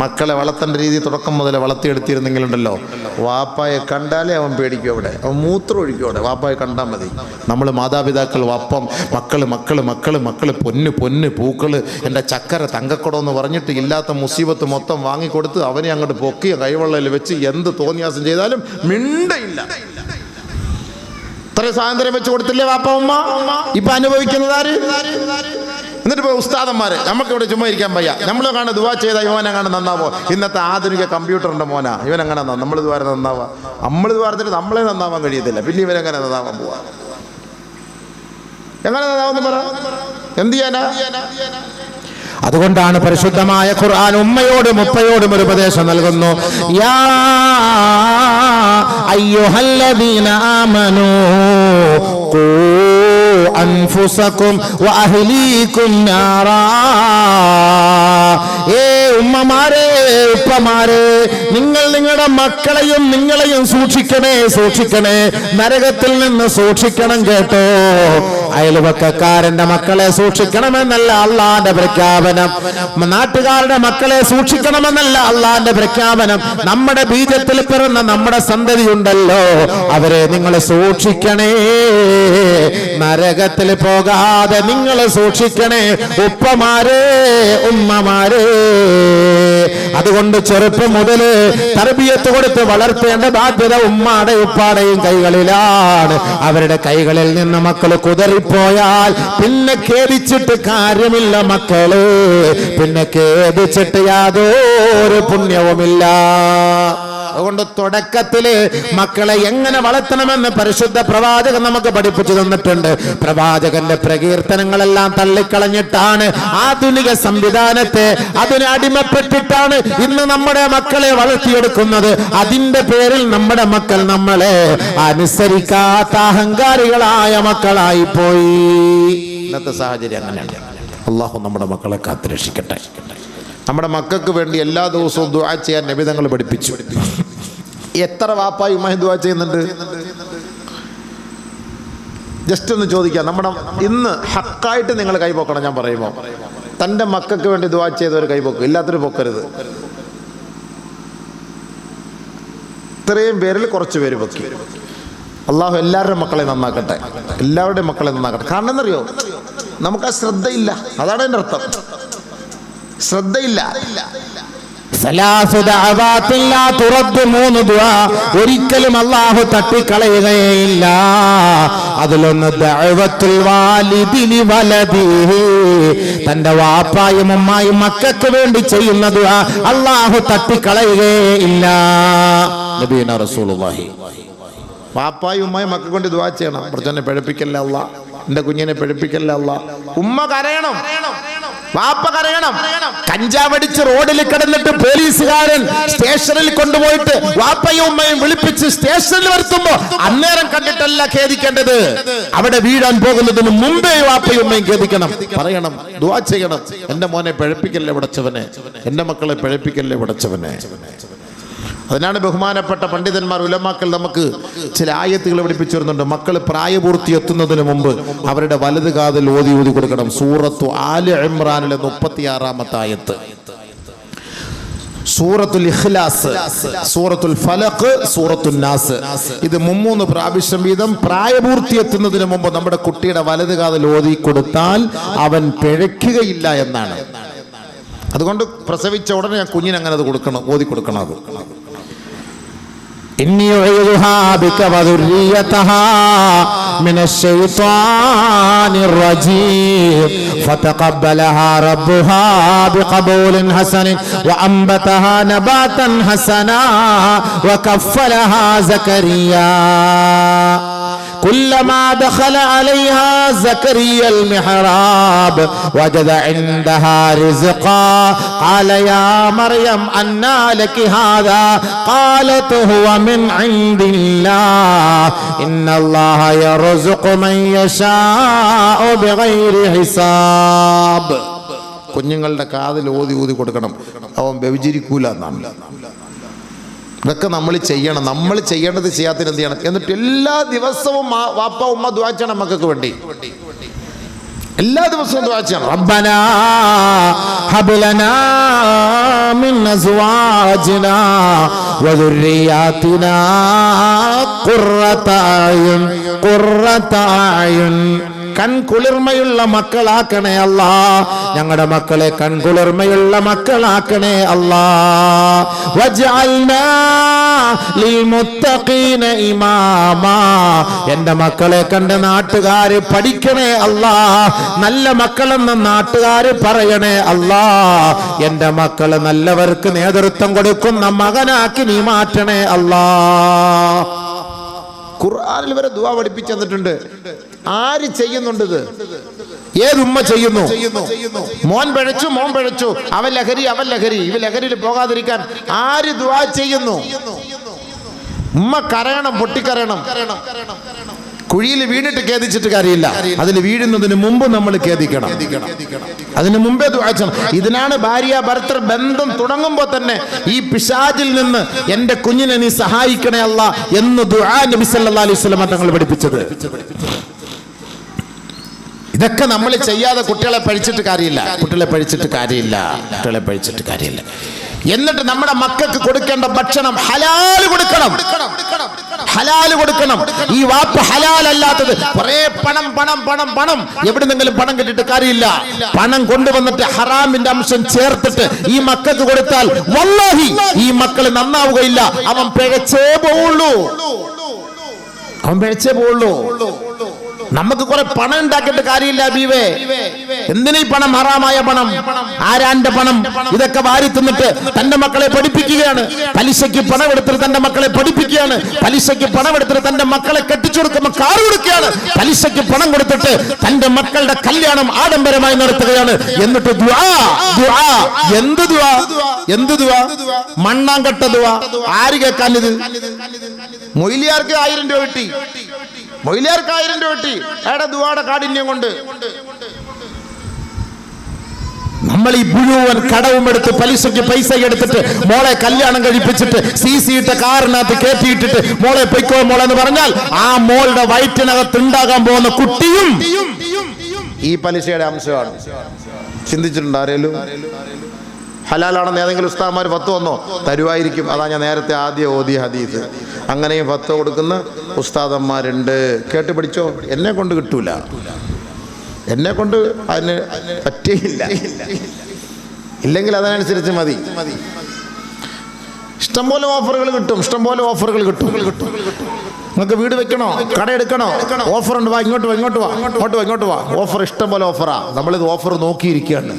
മക്കളെ വളർത്തേണ്ട രീതി തുടക്കം മുതലേ വളർത്തിയെടുത്തിരുന്നെങ്കിലുണ്ടല്ലോ, വാപ്പായെ കണ്ടാലേ അവൻ പേടിക്കും. അവിടെ അവൻ മൂത്രം ഒഴിക്കും. അവിടെ വാപ്പായെ കണ്ടാൽ മതി. നമ്മൾ മാതാപിതാക്കൾ വപ്പം മക്കള് പൊന്ന് പൂക്കള് എൻ്റെ ചക്കര തങ്കക്കുടം എന്ന് പറഞ്ഞിട്ട് ഇല്ലാത്ത മുസീബത്ത് മൊത്തം വാങ്ങിക്കൊടുത്ത് അവനെ അങ്ങോട്ട് പൊക്കിയ കൈവെള്ളയിൽ വെച്ച് എന്ത് തോന്നിയാസം ചെയ്താലും മിണ്ടയില്ല. ഇത്രയും സ്വാതന്ത്ര്യം വെച്ച് കൊടുത്തില്ലേ വാപ്പ ഉമ്മ? ഇപ്പൊ അനുഭവിക്കുന്നത് ആര്? എന്നിട്ട് ഇപ്പോൾ ഉസ്താദന്മാര് നമുക്കിവിടെ ചുമ്മാ ഇരിക്കാൻ വയ്യ. നമ്മൾ കാണാൻ ദുആ ചെയ്താൽ ഇവനെങ്ങനെ നന്നാവോ? ഇന്നത്തെ ആധുനിക കമ്പ്യൂട്ടറിന്റെ മോനാ ഇവനെങ്ങനെ നമ്മൾ ദ്വാരം നന്നാവാ? നമ്മൾ ദ്വാരത്തിന് നമ്മളെ നന്നാവാൻ കഴിയത്തില്ല, പിന്നെ ഇവനെങ്ങനെ നന്നാവാൻ പോവാ? എങ്ങനെ നന്നാവെന്ന് പറ? എന്ത് ചെയ്യാനാ? അതുകൊണ്ടാണ് പരിശുദ്ധമായ ഖുർആൻ ഉമ്മയോടും ഉപ്പയോടും ഒരു ഉപദേശം നൽകുന്നു. യാ അയ്യുഹല്ലദീന ആമനൂ ഖൂ അൻഫുസകും വഅഹ്ലീകും നാറാ. ഉമ്മമാരെ ഉപ്പമാരെ, നിങ്ങൾ നിങ്ങളുടെ മക്കളെയും നിങ്ങളെയും സൂക്ഷിക്കണേ, നരകത്തിൽ നിന്ന് സൂക്ഷിക്കണം കേട്ടോ. അയൽവക്കക്കാരന്റെ മക്കളെ സൂക്ഷിക്കണമെന്നല്ല അള്ളാന്റെ പ്രഖ്യാപനം, നാട്ടുകാരുടെ മക്കളെ സൂക്ഷിക്കണമെന്നല്ല അള്ളാന്റെ പ്രഖ്യാപനം. നമ്മുടെ ബീജത്തിൽ പിറന്ന നമ്മുടെ സന്തതി ഉണ്ടല്ലോ, അവരെ നിങ്ങൾ സൂക്ഷിക്കണേ, നരകത്തിൽ പോകാതെ നിങ്ങൾ സൂക്ഷിക്കണേ ഉപ്പമാരെ ഉമ്മമാരെ. അതുകൊണ്ട് ചെറുപ്പം മുതൽ തർബിയത്ത് കൊടുത്ത് വളർത്തേണ്ട ബാധ്യത ഉമ്മാടെയും ഉപ്പാടെയും കൈകളിലാണ്. അവരുടെ കൈകളിൽ നിന്ന് മക്കൾ കുതറിപ്പോയാൽ പിന്നെ ഖേദിച്ചിട്ട് കാര്യമില്ല മക്കള്, പിന്നെ ഖേദിച്ചിട്ട് യാതൊരു പുണ്യവുമില്ല. അതുകൊണ്ട് തുടക്കത്തില് മക്കളെ എങ്ങനെ വളർത്തണമെന്ന് പരിശുദ്ധ പ്രവാചകൻ നമുക്ക് പഠിപ്പിച്ചു തന്നിട്ടുണ്ട്. പ്രവാചകന്റെ പ്രകീർത്തനങ്ങളെല്ലാം തള്ളിക്കളഞ്ഞിട്ടാണ്, ആധുനിക സംവിധാനത്തെ അതിന് അടിമപ്പെട്ടിട്ടാണ് ഇന്ന് നമ്മുടെ മക്കളെ വളർത്തിയെടുക്കുന്നത്. അതിന്റെ പേരിൽ നമ്മുടെ മക്കൾ നമ്മളെ അനുസരിക്കാത്ത അഹങ്കാരികളായ മക്കളായി പോയി. ഇന്നത്തെ സാഹചര്യം അങ്ങനെയാണ്. അള്ളാഹു നമ്മുടെ മക്കളെ കാത്തുരക്ഷിക്കട്ടെ. നമ്മുടെ മക്കൾക്ക് വേണ്ടി എല്ലാ ദിവസവും ദുആ ചെയ്യാൻ നബി തങ്ങൾ പഠിപ്പിച്ചു. എത്ര വാപ്പായും ഉമ്മയും ദുആ ചെയ്യുന്നുണ്ട്? ജസ്റ്റ് ഒന്ന് ചോദിക്കാം. നമ്മുടെ ഇന്ന് ഹക്കായിട്ട് നിങ്ങൾ കൈപൊക്കണം. ഞാൻ പറയുമ്പോൾ തൻ്റെ മക്കൾക്ക് വേണ്ടി ദുആ ചെയ്തവർ കൈപൊക്കും, ഇല്ലാത്തൊരു പൊക്കരുത്. ഇത്രയും പേരിൽ കുറച്ച് പേര് പൊക്കി. അള്ളാഹു എല്ലാവരുടെ മക്കളെ നന്നാക്കട്ടെ, എല്ലാവരുടെയും മക്കളെ നന്നാക്കട്ടെ. കാരണം എന്നറിയോ, നമുക്ക് ആ ശ്രദ്ധയില്ല. അതാണ് എൻ്റെ അർത്ഥം, ശ്രദ്ധയില്ല. ഒരിക്കലും അല്ലാഹു തട്ടിക്കളയുകയില്ല. അതിലൊന്ന് ദഅവത്തുൽ വാലിദി വലദിഹി, തന്റെ വാപ്പായും ഉമ്മായും മക്കൾക്ക് വേണ്ടി ചെയ്യുന്ന ദുആ അല്ലാഹു തട്ടിക്കളയുകയില്ല. നബിയുനാ റസൂലുള്ളാഹി. വാപ്പായും ഉമ്മയും മക്കൾക്ക് വേണ്ടി ദുആ ചെയ്യണം. കുറച്ചെന്നെ പിഴപ്പിക്കല്ലേ അല്ലാ, എൻ്റെ കുഞ്ഞിനെ പിഴപ്പിക്കല്ലേ അല്ലാ. ഉമ്മ കരയണം. വാപ്പ കരയണം. കഞ്ചാവടിച്ച് റോഡിൽ കിടന്നിട്ട് പോലീസുകാരൻ സ്റ്റേഷനിൽ കൊണ്ടുപോയിട്ട് വാപ്പയും ഉമ്മയും വിളിപ്പിച്ച് സ്റ്റേഷനിൽ വരുത്തുമ്പോ അന്നേരം കണ്ടിട്ടല്ല ഖേദിക്കേണ്ടത്, അവിടെ വീഴാൻ പോകുന്നതിന് മുമ്പേ വാപ്പയും ഉമ്മയും ഖേദിക്കണം, പറയണം, ദുആ ചെയ്യണം. എന്റെ മോനെ പിഴപ്പിക്കല്ലേ പടച്ചവനെ, എന്റെ മക്കളെ പിഴപ്പിക്കല്ലേ പടച്ചവനെ. അതിനാണ് ബഹുമാനപ്പെട്ട പണ്ഡിതന്മാർ ഉലമാക്കൾ നമുക്ക് ചില ആയത്തുകൾ പഠിപ്പിച്ചു വരുന്നുണ്ട്. മക്കൾ പ്രായപൂർത്തി എത്തുന്നതിന് മുമ്പ് അവരുടെ വലത് കാതിൽ ഓതി ഊതി കൊടുക്കണം. സൂറത്തു ആലി ഇമ്രാനിലെ 36-ാമത്തെ ആയത്ത്, സൂറത്തുൽ ഇഖ്ലാസ്, സൂറത്തുൽ ഫലഖ്, സൂറത്തുൽ നാസ്. ഇത് 3 പ്രാവശ്യം വീതം പ്രായപൂർത്തി എത്തുന്നതിന് മുമ്പ് നമ്മുടെ കുട്ടിയുടെ വലത് കാതിൽ ഓതി കൊടുത്താൽ അവൻ പിഴയ്ക്കുകയില്ല എന്നാണ്. അതുകൊണ്ട് പ്രസവിച്ച ഉടനെ ഞാൻ കുഞ്ഞിന് അങ്ങനെ അത് കൊടുക്കണം, ഓതി കൊടുക്കണം. അത് إني أعيذها بك وذريتها من الشيطان الرجيم فتقبلها ربها بقبول حسن وأنبتها نباتا حسنا وكفلها زكريا كلما دخل عليها زكريا المحراب وجد عندها رزقا قال يا مريم أنى لك هذا قالت هو من عند الله إن الله يرزق من يشاء بغير حساب. കുഞ്ഞുങ്ങളുടെ കാതിൽ ഓതി ഊതി കൊടുക്കണം, അവൻ വ്യഭിചരിക്കൂല എന്നാണ്. ഇതൊക്കെ നമ്മൾ ചെയ്യണം. നമ്മൾ ചെയ്യേണ്ടത് ചെയ്യാത്തതിന് എന്ത് ചെയ്യണം? എന്നിട്ട് എല്ലാ ദിവസവും വാപ്പ ഉമ്മ ദുആ ചെയ്യണം മക്കൾക്ക് വേണ്ടി. എല്ലാ ദിവസവും ദുആ ചെയ്യണം. റബ്ബനാ ഹബ് ലനാ മിൻ അസ്വാജിനാ വദുർരിയാതിനാ ഖുർറത അയുൻ. കൺകുളിർമയുള്ള മക്കളാക്കണേ അല്ലാ, ഞങ്ങളുടെ മക്കളെ കൺകുളിർമയുള്ള മക്കളാക്കണേ അല്ലാ. വജഅൽനാ ലിൽമുത്തഖീന ഇമാമാ, എൻ്റെ മക്കളെ കണ്ട് നാട്ടുകാര് പഠിക്കണേ അല്ലാ, നല്ല മക്കളെന്ന് നാട്ടുകാര് പറയണേ അല്ലാ. എൻ്റെ മക്കള് നല്ലവർക്ക് നേതൃത്വം കൊടുക്കുന്ന മകനാക്കി നീ മാറ്റണേ അല്ലാ. ഖുർആനിൽ വരെ ദുആ പഠിപ്പിച്ചു തന്നിട്ടുണ്ട്. ആര് ചെയ്യുന്നുണ്ട് ഇത്? ഏതുമ്മ ചെയ്യുന്നു? മോൻ പിഴച്ചു, അവൻ ലഹരി, ഇവ ലഹരിയിൽ പോകാതിരിക്കാൻ ആര് ദുആ ചെയ്യുന്നു? ഉമ്മ കരയണം, പൊട്ടിക്കരയണം. കുഴിയിൽ വീണിട്ട് ഖേദിച്ചിട്ട് കാര്യമില്ല, അതിൽ വീഴുന്നതിന് മുമ്പ് നമ്മൾ ഖേദിക്കണം, അതിന് മുമ്പേ ദുആ ചെയ്യണം. ഇതിനാണ് ഭാര്യ ഭർത്തൃ ബന്ധം തുടങ്ങുമ്പോൾ തന്നെ ഈ പിശാചിൽ നിന്ന് എൻ്റെ കുഞ്ഞിനെ നീ സഹായിക്കണേ അല്ലാ എന്ന് ദുആ നബി സല്ലല്ലാഹു അലൈഹി വസല്ലം തങ്ങൾ പഠിപ്പിച്ചത്. ഇതൊക്കെ നമ്മൾ ചെയ്യാതെ കുട്ടികളെ പഴിച്ചിട്ട് കാര്യമില്ല. എന്നിട്ട് നമ്മുടെ മക്കൾക്ക് കൊടുക്കേണ്ട ഭക്ഷണം ഹലാൽ കൊടുക്കണം. ഈ വാപ്പ ഹലാൽ അല്ലാത്തത് കുറേ പണം എവിടുന്നെങ്കിലും പണം കിട്ടിയിട്ട് കാര്യമില്ല. പണം കൊണ്ടുവന്നിട്ട് ഹറാമിന്റെ അംശം ചേർത്തിട്ട് ഈ മക്കൾക്ക് കൊടുത്താൽ വല്ലാഹി ഈ മക്കൾ നന്നാവുകയില്ല. അവൻ പിഴച്ചേ പോവുള്ളൂ. നമുക്ക് കുറെ പണം ഉണ്ടാക്കിയിട്ട് കാര്യമില്ല ബീവേ. എന്തിനീ പണം? ഹറാമായ പണം, ആരാന്റെ പണം? ഇതൊക്കെ വാരി തിന്നിട്ട് തന്റെ മക്കളെ പഠിപ്പിക്കുകയാണ്. പലിശയ്ക്ക് പണം എടുത്തിട്ട് തന്റെ മക്കളെ പഠിപ്പിക്കുകയാണ്. പലിശയ്ക്ക് പണം എടുത്തിട്ട് തന്റെ മക്കളെ കെട്ടിച്ചു കൊടുക്കുമ്പോൾ കാർ കൊടുക്കുകയാണ്. പലിശയ്ക്ക് പണം കൊടുത്തിട്ട് തന്റെ മക്കളുടെ കല്യാണം ആഡംബരമായി നടത്തുകയാണ്. എന്നിട്ട് എന്ത് ദുആ? മണ്ണാങ്കട്ട ദുആ. ആര് കേൾക്കാൻ ഇത്? മൊയ്ലിയാർക്ക് 1000 രൂപ കിട്ടി, അയാളുടെ ദുആടെ കാഠിന്യം കൊണ്ട്. നമ്മൾ ഈ മുഴുവൻ കടവും എടുത്ത് പലിശയ്ക്ക് പൈസ എടുത്തിട്ട് മോളെ കല്യാണം കഴിപ്പിച്ചിട്ട് CC ഇട്ട കാറിനകത്ത് കയറ്റിയിട്ടിട്ട് മോളെ പൊയ്ക്കോ മോളെ എന്ന് പറഞ്ഞാൽ ആ മോളുടെ വയറ്റിനകത്ത് ഉണ്ടാകാൻ പോകുന്ന കുട്ടിയും ഈ പലിശയുടെ അംശമാണ്. ചിന്തിച്ചിട്ടുണ്ട് ആരേലും? ഹലാലാണെന്ന് ഏതെങ്കിലും ഉസ്താദ്മാർ ഫത്വ വന്നോ? തരുവായിരിക്കും. അതാ ഞാൻ നേരത്തെ ആദ്യം ഓതിയ ഹദീസ്. അങ്ങനെയും ഫത്വ കൊടുക്കുന്ന ഉസ്താദന്മാരുണ്ട്. കേട്ട് പഠിച്ചോ. എന്നെ കൊണ്ട് കിട്ടൂല, എന്നെ കൊണ്ട് അതിന് പറ്റിയില്ല. ഇല്ലെങ്കിൽ അതിനനുസരിച്ച് മതി. ഇഷ്ടംപോലെ ഓഫറുകൾ കിട്ടും. നിങ്ങൾക്ക് വീട് വെക്കണോ, കട എടുക്കണോ? ഓഫർ ഉണ്ട്, വാ ഇങ്ങോട്ട് വാ. ഓഫർ ഇഷ്ടംപോലെ ഓഫറാ. നമ്മളിത് ഓഫർ നോക്കിയിരിക്കുകയാണ്.